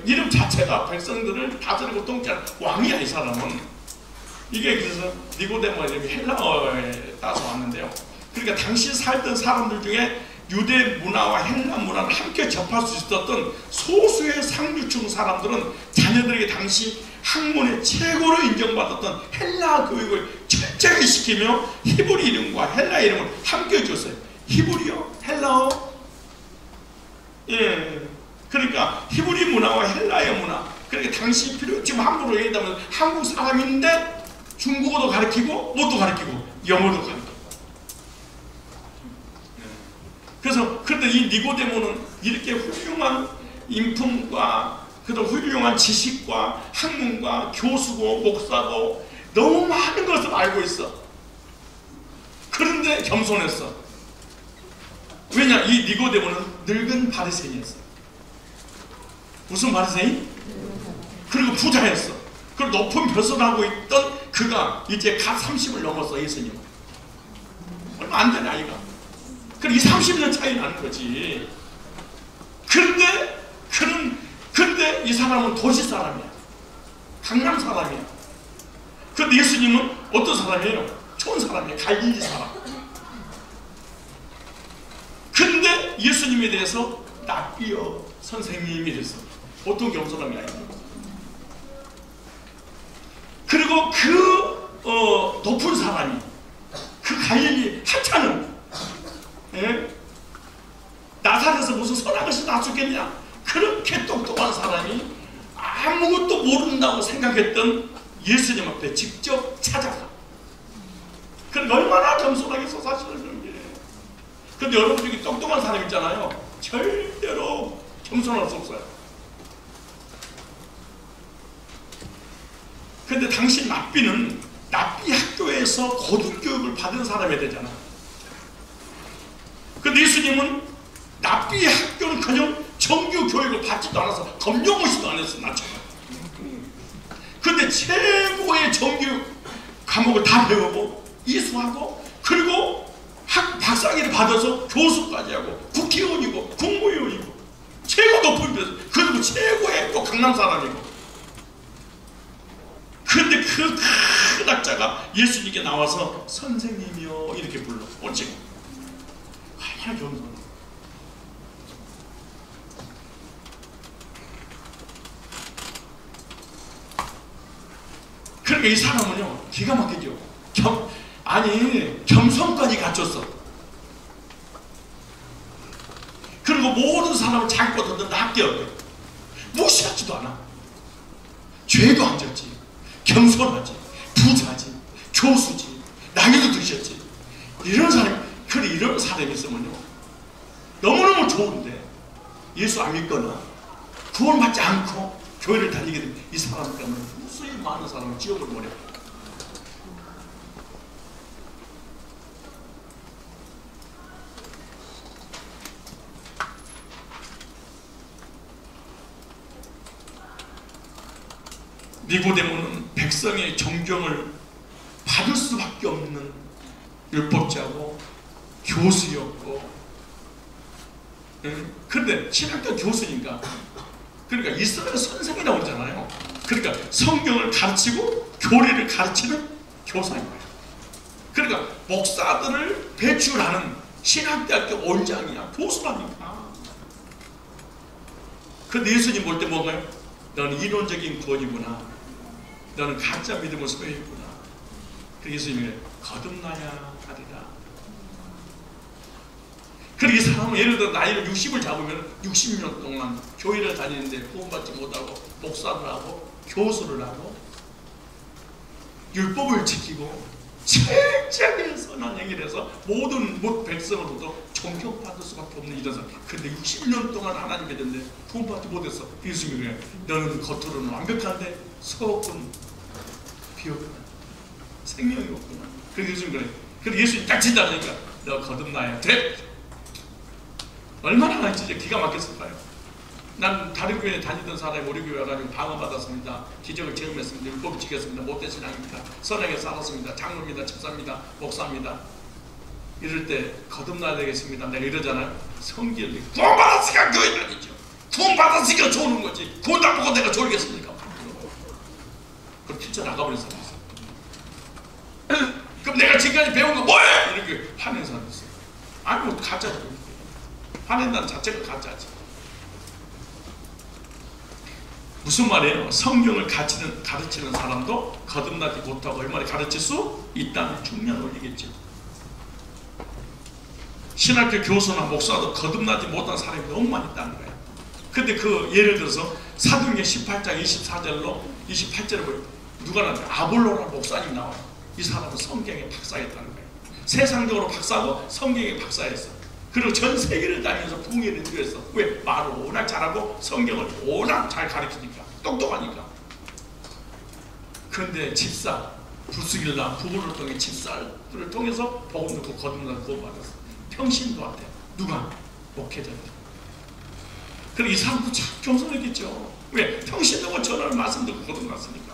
이름 자체가 백성들을 다스리고 통치하는 왕이야, 이 사람은. 이게 그래서 니고데모 이름이 헬라어에 따서 왔는데요. 그러니까 당시 살던 사람들 중에 유대 문화와 헬라 문화를 함께 접할 수 있었던 소수의 상류층 사람들은 자녀들에게 당시 학문의 최고로 인정받았던 헬라 교육을 철저히 시키며 히브리 이름과 헬라 이름을 함께 줬어요. 히브리어, 헬라어. 예. 그러니까 히브리 문화와 헬라의 문화. 그러니까 당시 지금 함부로 얘기하면 한국 사람인데 중국어도 가르치고 뭣도 가르치고 영어도 가르치고. 그래서 그런데 이 니고데모는 이렇게 훌륭한 인품과 그도 훌륭한 지식과 학문과 교수고 목사고 너무 많은 것을 알고 있어. 그런데 겸손했어. 왜냐? 이 니고데모는 늙은 바리새인이었어. 무슨 바리새인? 그리고 부자였어. 그리고 높은 벼슬을 하고 있던 그가 이제 갓 30을 넘었어. 예수님 얼마 안 된 아이가. 그럼 이 30년 차이 나는 거지. 그런데 이 사람은 도시 사람이야. 강남 사람이야. 그런데 예수님은 어떤 사람이에요? 좋은 사람이에요. 갈릴리 사람. 근데 예수님에 대해서 랍비여 선생님이 됐어. 보통 겸손함이 아니에요. 그리고 그 높은 사람이 그 갈릴리 하찮은 나사렛에서 무슨 선악을 놔주겠냐, 그렇게 똑똑한 사람이 아무것도 모른다고 생각했던 예수님 앞에 직접 찾아가. 그러니까 얼마나 겸손하게 사실은. 근데 여러분 중에 똑똑한 사람 있잖아요. 절대로 겸손할 수 없어요. 근데 당시 랍비는 랍비 학교에서 고등교육을 받은 사람이 되잖아. 근데 예수님은 랍비 학교는 그냥 정규 교육을 받지도 않아서 검정고시도 안 했어, 나처럼. 근데 최고의 정규 과목을 다 배우고 이수하고, 그리고 박사학위를 받아서 교수까지 하고 국회의원이고 국무위원이고 최고 높은 데서, 그리고 최고의 또 강남 사람이고. 근데 그 큰 학자가 예수님께 나와서 선생님이요 이렇게 불러. 어찌 얼마나 겸손해. 그러니까 이 사람은요 기가 막히죠. 겸손까지 갖췄어. 그리고 모든 사람을 자기보다 낮게 여겨. 무시하지도 않아. 죄도 안 졌지. 겸손하지. 부자지. 교수지. 나이도 드셨지. 이런 사람, 그래 이런 사람이 있으면요 너무너무 좋은데 예수 안 믿거나 구원받지 않고 교회를 다니게 되면 이 사람 때문에 무수히 많은 사람을 지옥을 보내요. 니고데모는 백성의 존경을 받을 수밖에 없는 율법자고 교수였고, 그런데 신학교 교수니까, 그러니까 이스라엘 선생이라고 그러잖아요. 그러니까 성경을 가르치고 교리를 가르치는 교사인 거예요. 그러니까 목사들을 배출하는 신학대학교 원장이야, 교수라니까. 그런데 예수님 볼 때 뭔가요? 너는 이론적인 구원이구나. 너는 가짜 믿음을 소유했구나. 그 예수님이 거듭나야 하리라. 그리고 이 사람은 예를 들어 나이를 60을 잡으면 60년 동안 교회를 다니는데 구원받지 못하고 목사를 하고 교수를 하고 율법을 지키고 철저하게 선한 행위를 해서 모든 백성으로부터 존경받을 수밖에 없는 이런 사람. 근데 60년 동안 하나님 믿었는데 구원받지 못했어. 예수님이 그래, 너는 겉으로는 완벽한데 속은 비었구나. 생명이 없구나. 그래서 예수님 그래. 그래서 예수님 딱 진단하니까 너 거듭나야 돼. 얼마나 진짜 기가 막혔을까요? 난 다른 교회에 다니던 사람이 우리 교회 와가지고 방언받았습니다. 기적을 체험했습니다. 율법을 지켰습니다. 못된 신앙입니다. 선하게 살았습니다. 장로입니다. 집사입니다. 목사입니다. 이럴 때 거듭나야 되겠습니다. 내가 이러잖아요. 성질이 구원받았으니까 교회 다니죠. 구원받았으니까 좋은 거지. 구원 다 보고 내가 졸겠습니까? 그럼 진짜 나가버린 사람이 있어요. 그럼 내가 지금까지 배운 거 뭐야? 이렇게 화낸 사람이 있어요. 아니 뭐 가짜죠. 화낸다는 자체가 가짜지. 무슨 말이에요? 성경을 가르치는 사람도 거듭나지 못하고 얼마나 가르칠 수 있다는 중요한 원리겠죠. 신학교 교수나 목사도 거듭나지 못한 사람이 너무 많이 있다는 거예요. 근데 그 예를 들어서 사도행전 18장 24절로 28절에 보면 누가 나와요? 아볼로라는 목사님 나와요. 이 사람은 성경에 박사였다는 거예요. 세상적으로 박사고 성경에 박사였어. 그리고 전 세계를 다니면서 부흥을 인도했어. 왜? 말을 워낙 잘하고 성경을 워낙 잘 가르치니까, 똑똑하니까. 그런데 집사, 부스길라 부부를 통해 집사를 통해서 복음 듣고 거듭나 구원받았어. 평신도 한테. 누가? 목회자한테. 그리고 이 사람도 참 겸손했겠죠. 왜? 평신도가 전하는 말씀 듣고 거듭났으니까.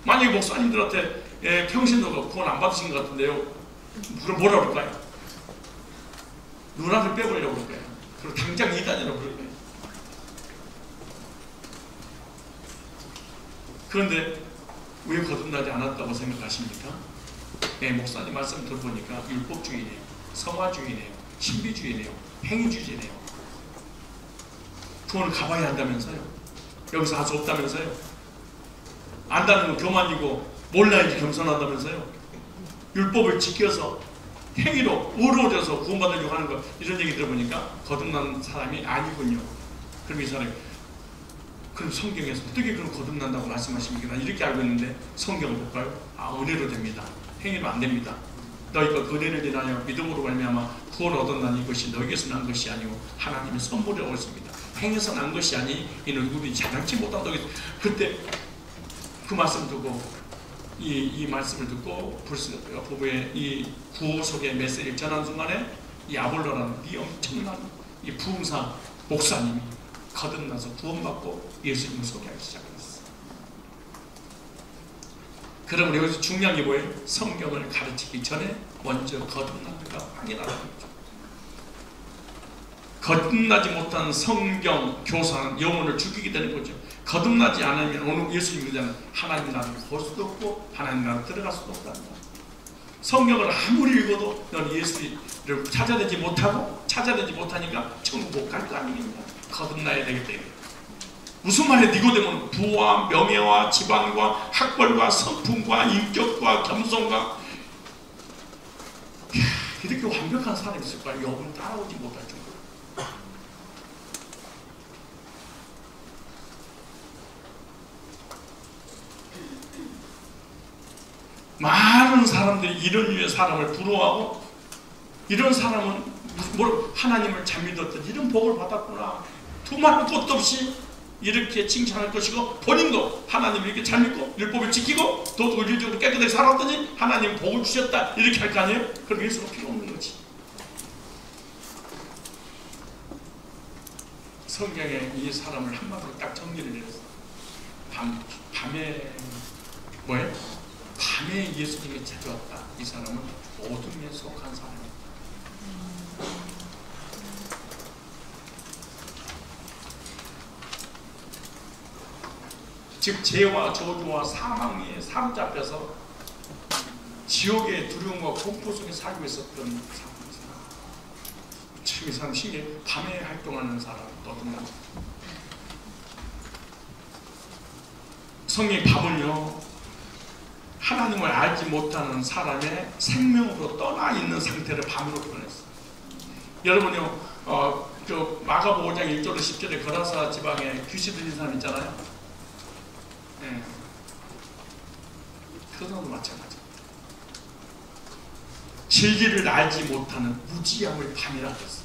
만약에 목사님들한테 평신도가 구원 안 받으신 것 같은데요, 그럼 뭐라 그럴까요? 누나를 빼보려고 그럴 거예요. 그리고 당장 이단이라고 그럴 거예요. 그런데 왜 거듭나지 않았다고 생각하십니까? 목사님 말씀 들어보니까 율법주의네요, 성화주의네요, 신비주의네요, 행위주의네요. 그거는 가봐야 한다면서요. 여기서 할 수 없다면서요. 안다는 건 교만이고 몰라야지 겸손한다면서요. 율법을 지켜서 행위로 의로워져서 구원받으려고 하는 거, 이런 얘기 들어보니까 거듭난 사람이 아니군요. 그럼 이 사람이, 그럼 성경에서 어떻게 그런 거듭난다고 말씀하십니까? 난 이렇게 알고 있는데 성경을 볼까요? 은혜로 됩니다. 행위로 안 됩니다. 너희가 은혜를 인하여 믿음으로 말미암아 구원을 얻었나니 이것이 너희에서 난 것이 아니고 하나님의 선물이라고 했습니다. 행해서 난 것이 아니 이는 누구든지 자랑치 못한다고 했습니다. 그때 그 말씀 듣고 이 말씀을 듣고 부부의 이 구호 속의 메시지를 전하는 순간에 이 아볼로라는 이 엄청난 이 부흥사 목사님이 거듭나서 구원받고 예수님을 소개하기 시작했어요. 그러면 여기서 중요한 게 뭐예요? 성경을 가르치기 전에 먼저 거듭나는가 확인하는 거죠. 거듭나지 못한 성경 교사는 영혼을 죽이게 되는 거죠. 거듭나지 않으면 오늘 예수님 믿는 하나님 나라를 볼 수도 없고 하나님 나라를 들어갈 수도 없다는 거예요. 성경을 아무리 읽어도 넌 예수를 찾아내지 못하니까 천국 못 갈 거 아닙니까? 거듭나야 되기 때문에. 무슨 말이야? 니고데모는 부와 명예와 지방과 학벌과 성품과 인격과 겸손과 이렇게 완벽한 사람이 있을까요? 여러분 따라오지 못할 정도로. 많은 사람들이 이런 류의 사람을 부러워하고, 이런 사람은 하나님을 잘 믿었던 이런 복을 받았구나, 두말할 것도 없이 이렇게 칭찬할 것이고, 본인도 하나님을 이렇게 잘 믿고 율법을 지키고 또 의리적으로 깨끗하게 살았더니 하나님 복을 주셨다, 이렇게 할 거 아니에요? 그럼 예수가 필요 없는 거지. 성경에 이 사람을 한마디로 딱 정리를 내렸어. 밤에 뭐예요? 밤에 예수님이 찾아왔다. 이 사람은 어둠에 속한 사람이에요. 즉 죄와 저주와 사망에 사로잡혀서 지옥의 두려움과 공포 속에 살고 있었던 사람입니다. 지금 이 사람 신기해. 밤에 활동하는 사람 어떤가? 성경의 밤은요, 하나님을 알지 못하는 사람의 생명으로 떠나 있는 상태를 밤으로 표현했어요. 여러분요, 저 마가복음 5장 1절로 10절에 거라사 지방에 귀신 들린 사람 있잖아요. 네. 그거도 마찬가지. 진리를 알지 못하는 무지함을 밤이라고 했어요.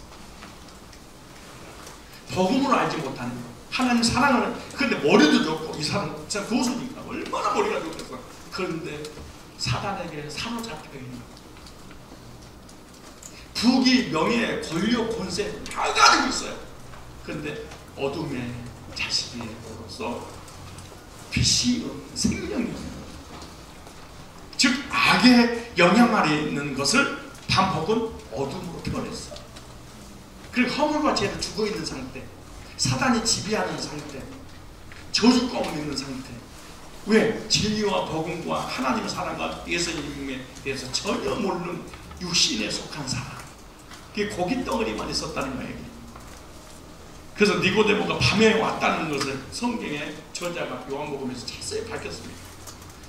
복음을 알지 못하는 거. 하나님 사랑하는, 근데 머리도 좋고, 이 사람 진짜 교수니까 얼마나 머리가 좋겠어. 그런데 사단에게 사로잡혀 있는 거. 부귀, 명예, 권력, 권세 다 가지고 있어요. 그런데 어둠의 자식으로서 빛이 없는 생명이 없는 거예요. 즉 악의 영향 아래 있는 것을 반복은 어둠으로 표현했어요. 그리고 허물과 죄로 죽어있는 상태, 사단이 지배하는 상태, 저주 가운데 있는 상태. 왜? 진리와 복음과 하나님의 사랑과 예수님에 대해서 전혀 모르는 육신에 속한 사람. 그게 고기 덩어리만 있었다는 거예요. 그래서 니고데모가 밤에 왔다는 것을 성경의 저자가 요한복음에서 자세히 밝혔습니다.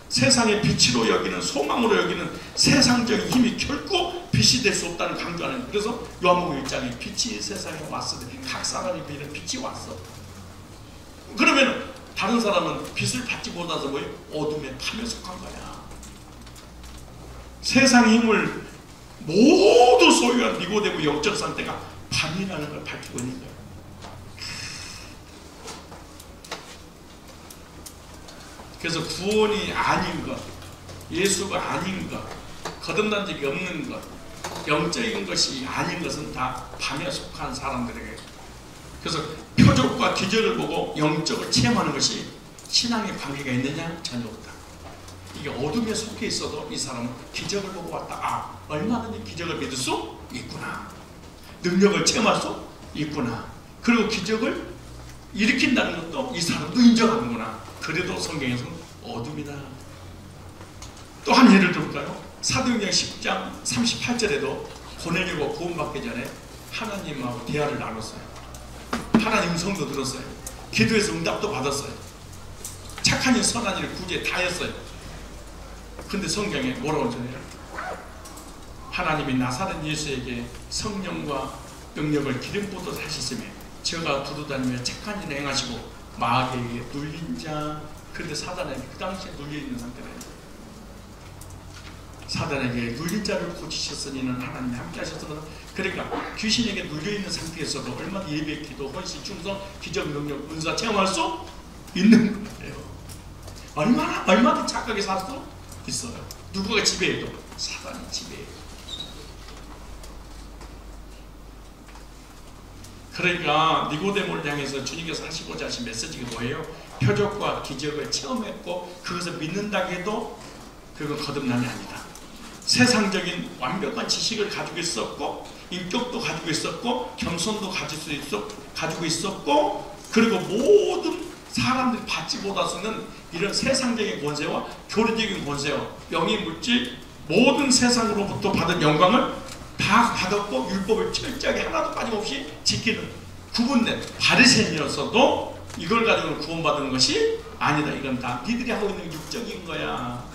세상의 빛으로 여기는, 소망으로 여기는 세상적인 힘이 결코 빛이 될 수 없다는 강조하는. 그래서 요한복음 1장에 빛이 세상에 왔을 때 각 사람이 이런 빛이 왔어. 그러면 다른 사람은 빛을 받지 못해서 뭐예요? 어둠의 밤에 속한 거야. 세상의 힘을 모두 소유한 니고데모 영적 상태가 밤이라는 걸 밝히고 있는 거예요. 그래서 구원이 아닌 것, 예수가 아닌 것, 거듭난 적이 없는 것, 영적인 것이 아닌 것은 다 밤에 속한 사람들에게. 그래서 표적과 기적을 보고 영적을 체험하는 것이 신앙의 관계가 있느냐? 전혀 없다. 이게 어둠에 속해 있어도 이 사람은 기적을 보고 왔다. 아, 얼마든지 기적을 믿을 수 있구나. 능력을 체험할 수 있구나. 그리고 기적을 일으킨다는 것도 이 사람도 인정하는구나. 그래도 성경에서는 어둠이다. 또 한 예를 들어볼까요? 사도행전 10장 38절에도 고넬료가 구원받기 전에 하나님하고 대화를 나눴어요. 하나님 음성도 들었어요. 기도해서 응답도 받았어요. 착한 일 선한 일 구제 다 했어요. 근데 성경에 뭐라고 전해요? 하나님이 나사렛 예수에게 성령과 능력을 기름 부어서 하셨으며 저가 두루다니며 착한 일을 행하시고 마귀에게 눌린 자. 그런데 사단에게 그 당시에 눌려있는 상태래요. 사단에게 눌린 자를 고치셨으니는 하나님이 함께 하셨으나, 그러니까 귀신에게 눌려있는 상태에서도 얼마나 예배, 기도, 헌신, 충성, 기적, 능력, 은사 체험할 수 있는 거예요. 얼마나 착하게 살 수 있어요. 누구가 지배해도 사단이 지배해요. 그러니까 니고데모를 향해서 주님께서 하시고자 하신 메시지가 뭐예요? 표적과 기적을 체험했고 그것을 믿는다고 해도 그건 거듭남이 아니다. 세상적인 완벽한 지식을 가지고 있었고 인격도 가지고 있었고 겸손도 가지고 있었고 그리고 모든 사람들이 받지 못하서는 이런 세상적인 권세와 교리적인 권세와 영의 물질 모든 세상으로부터 받은 영광을 다 받았고 율법을 철저하게 하나도 빠짐없이 지키는 구분된 바리새인이었어도 이걸 가지고는 구원받는 것이 아니다. 이건 다 니들이 하고 있는 육적인 거야.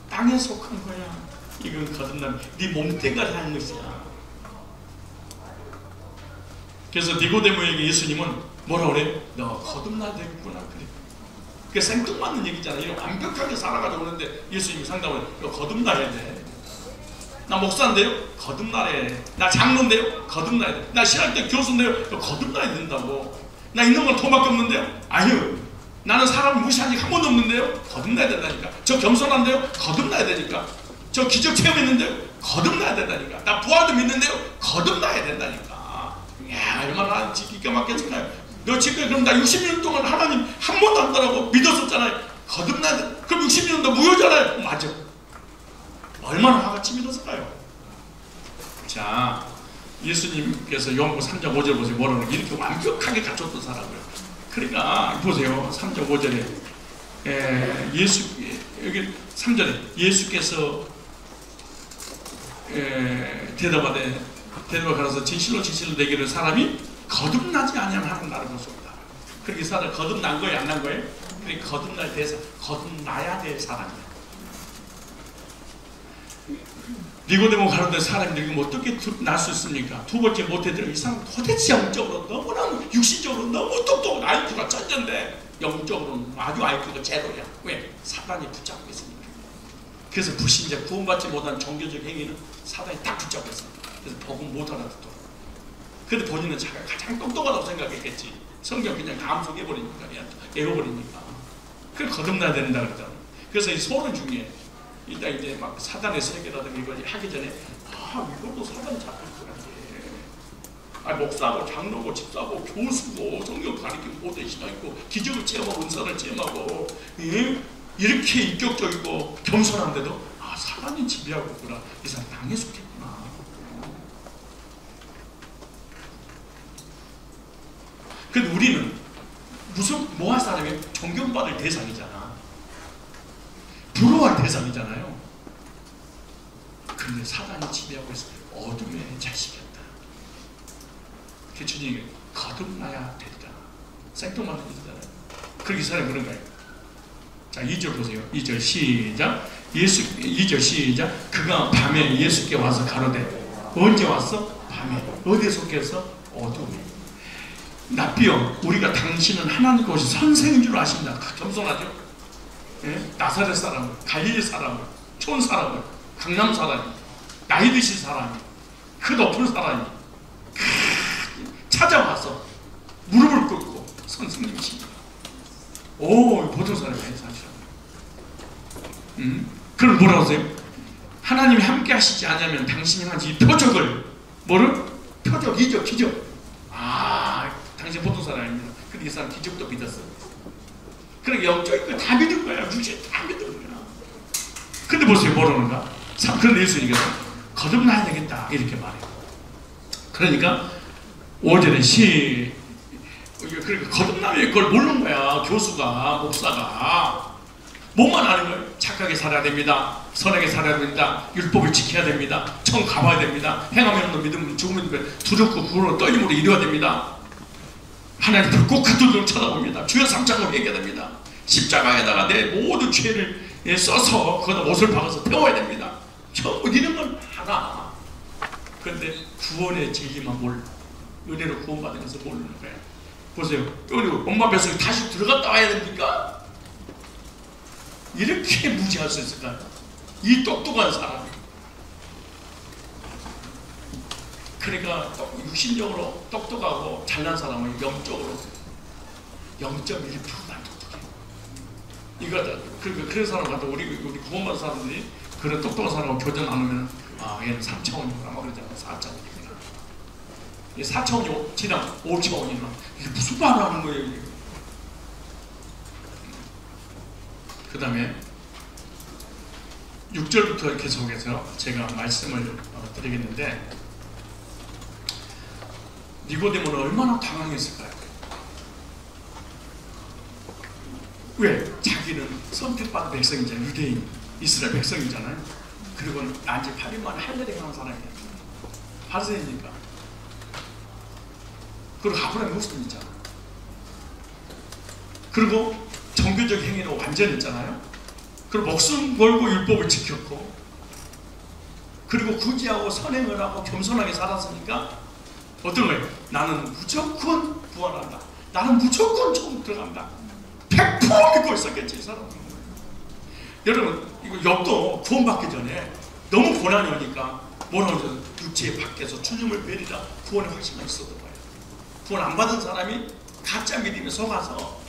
땅에 속한 거야. 이건 거듭남. 네 몸뚱이가 하는 것이야. 그래서 니고데모에게 예수님은 뭐라 그래? 너 거듭나야 되겠구나. 그래. 그게 생뚱맞는 얘기잖아. 이런 완벽하게 살아가지고 오는데 예수님이 상담을 해. 너 거듭나야 돼. 나 목사인데요? 거듭나래. 나 장로인데요? 거듭나야 돼. 나 신학대 교수인데요? 너 거듭나야 된다고. 나 있는 건 돈밖에 없는데요? 아니요. 나는 사람을 무시한 적 한 번도 없는데요? 거듭나야 된다니까. 저 겸손한데요? 거듭나야 되니까. 저 기적 체험했는데요? 거듭나야 된다니까. 나 부활도 믿는데요? 거듭나야 된다니까. 야, 얼마나 기가 막혔을까요? 너 지금 그럼 나 60년 동안 하나님 한 번도 안 따라고 믿었었잖아요. 거듭나야 돼. 그럼 60년 더 무효잖아요. 맞아. 얼마나 화가 치밀었을까요? 자, 예수님께서 요한복음 3장 5절 보세요. 뭐라고 이렇게 완벽하게 갖췄던 사람을. 그러니까 보세요. 3장 5절에 여기 3절에 예수께서 대답하되 가라서 진실로 내게 사람이 거듭나지 아니하면 하는 나를 볼 수 없다. 그렇게 사람 거듭난 거예요, 안 난 거예요? 그러니까 거듭날 대사 거듭나야 될 사람이야. 니고데모 가는데 사람이 뭐 어떻게 날 수 있습니까? 두 번째 못해들은 이 사람 도대체 영적으로 너무나 육신적으로 너무 똑똑한 IQ가 천재인데 영적으로는 아주 IQ가 제로야. 왜? 사단이 붙잡고 있으니까. 그래서 불신자 구원받지 못한 종교적 행위는 사단이 딱 붙잡고 있습니다. 그래서 복음 못 알아듣도록. 근데 본인은 자기가 가장 똑똑하다고 생각했겠지. 성경 그냥 감속해버리니까, 외워버리니까. 그걸 거듭나야 된다 그러잖아. 그래서 이 소론 중에 일단 이제 막 사단의 세계라든가 이거 하기 전에 이것도 사단이 잡힐 것 같아. 목사고 장로고 집사고 교수고 성경 가르치고 모든 신앙 있고 기적을 체험하고 은사를 체험하고 이렇게 인격적이고 겸손한데도 사단이 지배하고 있구나. 이 사람 당에 속했구나. 근데 우리는 무슨 뭐할 사람이 존경받을 대상이잖아. 부러워할 대상이잖아요. 그런데 사단이 지배하고 있어. 어둠의 자식이었다. 그 주님이 거듭나야 된다. 생뚱맞는 일이잖아요. 그렇게 사람이 그런 거예요. 자, 2절 보세요. 2절 시작. 2절 시작. 그가 밤에 예수께 와서 가로되. 언제 왔어? 밤에. 어디에 속해서? 어둠에. 납비여, 우리가 당신은 하나님과 오신 선생인 줄 아신다. 겸손하죠? 나사렛 사람을, 갈릴리 사람을, 촌 사람을, 강남 사람이, 나이 드신 사람이, 그 높은 사람이 찾아와서 무릎을 꿇고 선생님이십니다. 보통 사람이 아니에요, 사실은. 그럼 뭐라고 하세요? 하나님이 함께 하시지 않으면 당신이 한 이 표적을, 뭐를? 표적이죠, 기적. 당신 보통 사람이 아닙니다. 근데 이 사람 기적도 믿었어요. 그러니까 영적인 거 다 믿은 거야. 육신 다 믿은 거야. 근데 보세요. 뭐라는가? 그런데 예수님께서 거듭나야 되겠다. 이렇게 말해요. 그러니까 5절에 그러니까 거듭나면 그걸 모르는 거야. 교수가, 목사가. 뭐만 아는 거예요? 착하게 살아야 됩니다. 선하게 살아야 됩니다. 율법을 지켜야 됩니다. 청 가봐야 됩니다. 행하면 없는 믿음은 죽으면 두렵고 구로 떨림으로 이루어야 됩니다. 하나님을 꼭 그 눈으로 쳐다봅니다. 주여 삼창을 회개해야 됩니다. 십자가에다가 내 모든 죄를 써서 거기다 못을 박아서 태워야 됩니다. 전부 이런 건 하나. 그런데 구원의 진리만 몰라. 은혜로 구원받은 것을 모르는 거예요. 보세요. 엄마 뱃속에 다시 들어갔다 와야 됩니까? 이렇게 무지할 수 있을까요? 이 똑똑한 사람이. 그러니까 육신적으로 똑똑하고 잘난 사람은 영적으로 0.1%도 안 똑똑해. 그런 사람한테 우리 구원받은 사람들이 그런 똑똑한 사람하고 교제 나누면 얘는 3차원이구나 막 그러잖아. 4차원이구나. 이 4차원이 지나 5차원이나 이게 무슨 말을 하는 거예요? 이게. 그 다음에 6절부터 계속해서 제가 말씀을 드리겠는데, 니고데모는 얼마나 당황했을까요? 왜? 자기는 선택받은 백성이잖아요. 유대인, 이스라엘 백성이잖아요. 그리고 난지 8일 만에 할례를 행한 사람이에요. 바리새인이니까. 그리고 아브라함이 무슬림이잖아. 그리고 종교적 행위로 완전했잖아요. 그리고 목숨 걸고 율법을 지켰고, 그리고 구제하고 선행을 하고 겸손하게 살았으니까 어떤 거예요? 나는 무조건 구원한다. 나는 무조건 좀 들어간다. 100% 믿고 있었겠지, 이 사람은. 여러분, 이거 욥도 구원받기 전에 너무 고난이 오니까 뭐라고 하죠? 육체 밖에서 주님을 베리라 구원의 확신만 있었던 거예요. 구원 안 받은 사람이 가짜 믿음에 속아서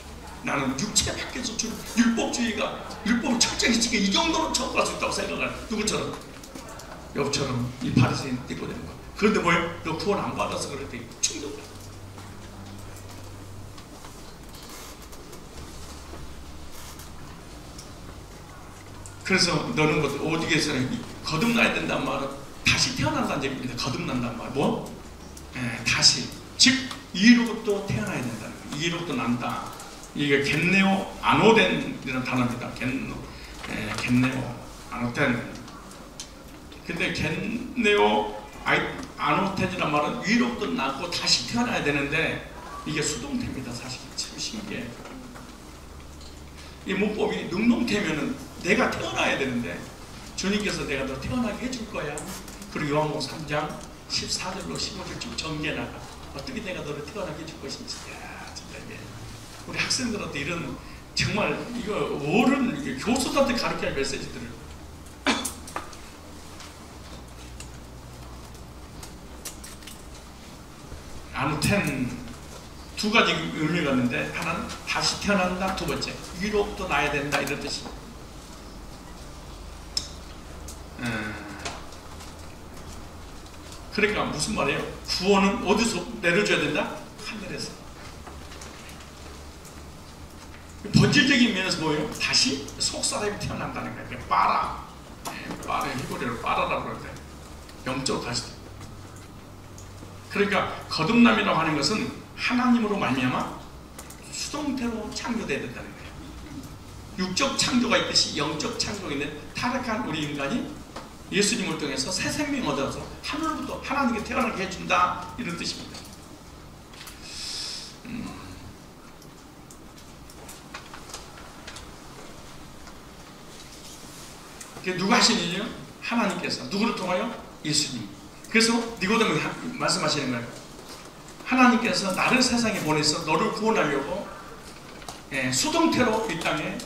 나는 육체 밖에서 주님, 율법을 철저히 지켜 이 정도로 처벌할 수 있다고 생각하는 누구처럼? 욥처럼 이 바리새인 띠고 되는 거예요. 그런데 뭐예요? 너 구원 안 받아서 그랬더니 충격받아. 그래서 너는 어디에서는 거듭나야 된다는 말은 다시 태어난다는 얘기입니다. 거듭난다는 말. 뭐? 다시. 즉 이로부터 태어나야 된다는 거예요. 이로부터 난다. 이게 겟네오 아노덴이라는 단어입니다. 겟네오 아노덴. 근데 겟네오 아노텐이라는 말은 위로부터 낳고 다시 태어나야 되는데 이게 수동태입니다. 사실 참 신기해. 이 문법이 능동태면은 내가 태어나야 되는데 주님께서 내가 너 태어나게 해줄 거야. 그리고 요한복음 3장 14절로 15절쯤 전개나가 어떻게 내가 너를 태어나게 해줄 것인지. 야, 진짜 이게 우리 학생들한테 이런 정말 이거 어른 교수들한테 가르쳐야 할 메시지들을 아무튼 두 가지 의미가 있는데, 하나는 다시 태어난다, 두 번째 위로부터 나야 된다, 이런 뜻이. 그러니까 무슨 말이에요? 구원은 어디서 내려줘야 된다? 하늘에서. 본질적인 면에서 뭐예요? 다시 속사람이 태어난다는 거예요. 빠라, 히브리어로 빠라라고 그러는데 영적으로 다시. 그러니까 거듭남이라고 하는 것은 하나님으로 말미암아 수동태로 창조돼야 된다는 거예요. 육적 창조가 있듯이 영적 창조가 있는 타락한 우리 인간이 예수님을 통해서 새 생명 얻어서 하늘로부터 하나님께 태어나게 해준다, 이런 뜻입니다. 그게 누가 하신 일이요? 하나님께서. 누구를 통하여? 예수님. 그래서 니고데모 말씀하시는 거예요. 하나님께서 나를 세상에 보내서 너를 구원하려고 수동태로 이 땅에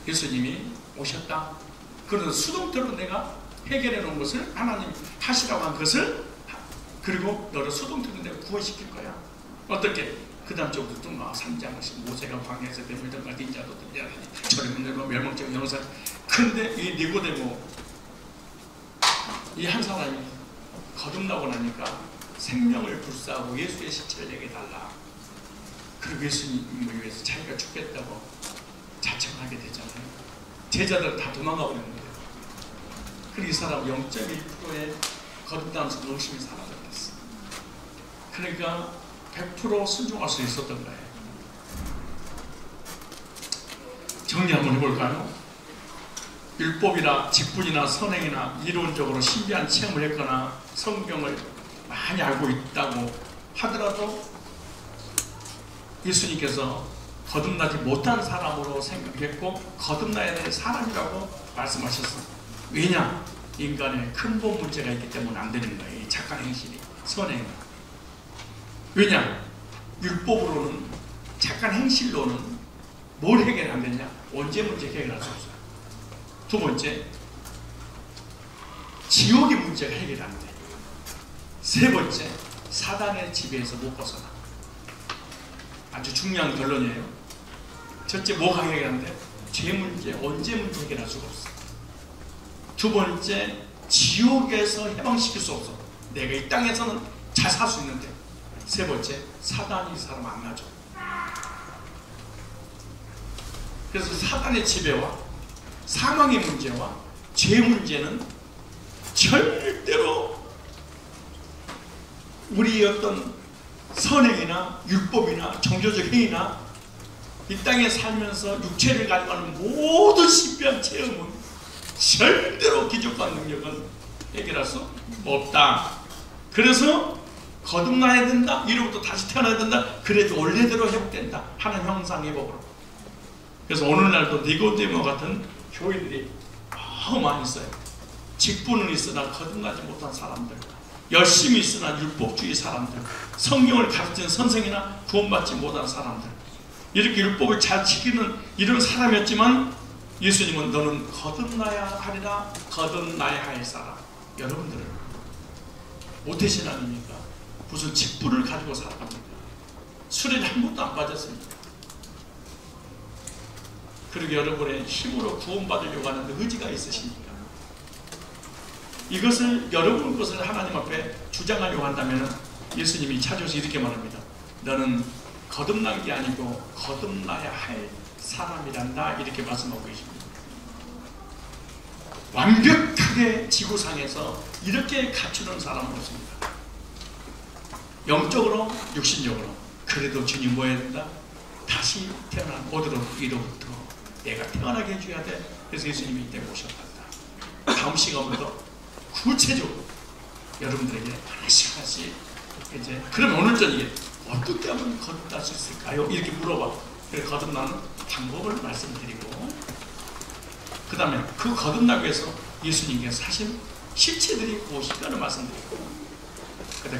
예수님이 오셨다. 그래서 수동태로 내가 해결해 놓은 것을 하나님 하시라고 한 것을, 그리고 너를 수동태로 내가 구원시킬 거야. 어떻게? 그 다음 쪽부터 막 3장 모세가 광야에서 뱀들과 닌자도 들려하니 저리문들과 멸망적 영상. 근데 이 니고데모 이 한 사람이 거듭나고 나니까 생명을 불사하고 예수의 시체를 내게 달라. 그리고 예수님을 위해서 자기가 죽겠다고 자청하게 되잖아요. 제자들 다 도망가 버리는 거예요. 그리고 이 사람 0.1%의 거듭나면서 의심이 사라졌어. 그러니까 100% 순종할 수 있었던 거예요. 정리 한번 해볼까요? 율법이나 직분이나 선행이나 이론적으로 신비한 체험을 했거나 성경을 많이 알고 있다고 하더라도 예수님께서 거듭나지 못한 사람으로 생각했고 거듭나야 될 사람이라고 말씀하셨어요. 왜냐? 인간의 근본 문제가 있기 때문에 안 되는 거예요. 이 착한 행실이, 선행이. 왜냐? 율법으로는, 착한 행실로는 뭘 해결 안 되냐? 원죄 문제 해결할 수 없어요. 두 번째, 지옥의 문제가 해결 안 돼. 세 번째, 사단의 지배에서 못 벗어나. 아주 중요한 결론이에요. 첫째, 뭐가 해결 안 돼? 죄 문제, 원죄 문제 해결할 수가 없어. 두 번째, 지옥에서 해방시킬 수 없어. 내가 이 땅에서는 잘 살 수 있는데. 세 번째, 사단이 이 사람 안 놔줘. 그래서 사단의 지배와 사망의 문제와 죄 문제는 절대로 우리의 어떤 선행이나 율법이나 종교적 행위나 이 땅에 살면서 육체를 가져가는 모든 신비한 체험은 절대로 기적과 능력은 해결할 수 없다. 그래서 거듭나야 된다. 이로부터 다시 태어나야 된다. 그래도 원래대로 회복된다 하는 형상 회복으로. 그래서 오늘날도 니고데모 같은 교인들이 너무 많이 있어요. 직분은 있으나 거듭나지 못한 사람들, 열심히 있으나 율법주의 사람들, 성경을 가르치는 선생이나 구원받지 못한 사람들, 이렇게 율법을 잘 지키는 이런 사람이었지만 예수님은 너는 거듭나야 하리라, 거듭나야 할 사람. 여러분들은 모태신앙입니까? 무슨 직분을 가지고 살아갑니까? 술에 한 번도 안 빠졌습니까? 그리고 여러분의 힘으로 구원받으려고 하는 의지가 있으십니까? 이것을 여러분 것을 하나님 앞에 주장하려고 한다면 예수님이 찾아서 이렇게 말합니다. 너는 거듭난 게 아니고 거듭나야 할 사람이란다. 이렇게 말씀하고 계십니다. 완벽하게 지구상에서 이렇게 갖추는 사람은 없습니다. 영적으로, 육신적으로. 그래도 주님 뭐 해야 된다? 다시 태어난 이로부터 내가 태어나게 해줘야 돼. 그래서 예수님이 이때 오셨단다. 다음 시간부터 구체적으로 여러분들에게 하나씩 이제 그러면 오늘 저녁에 어떻게 하면 거듭날 수 있을까요? 이렇게 물어봐. 그래서 거듭나는 방법을 말씀드리고, 그 다음에 그 거듭나기 위해서 예수님께서 사실 실체들이 무엇인가를 말씀드리고,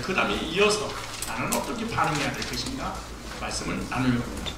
그 다음에 이어서 나는 어떻게 반응해야 될 것인가 말씀을 나누려고 합니다.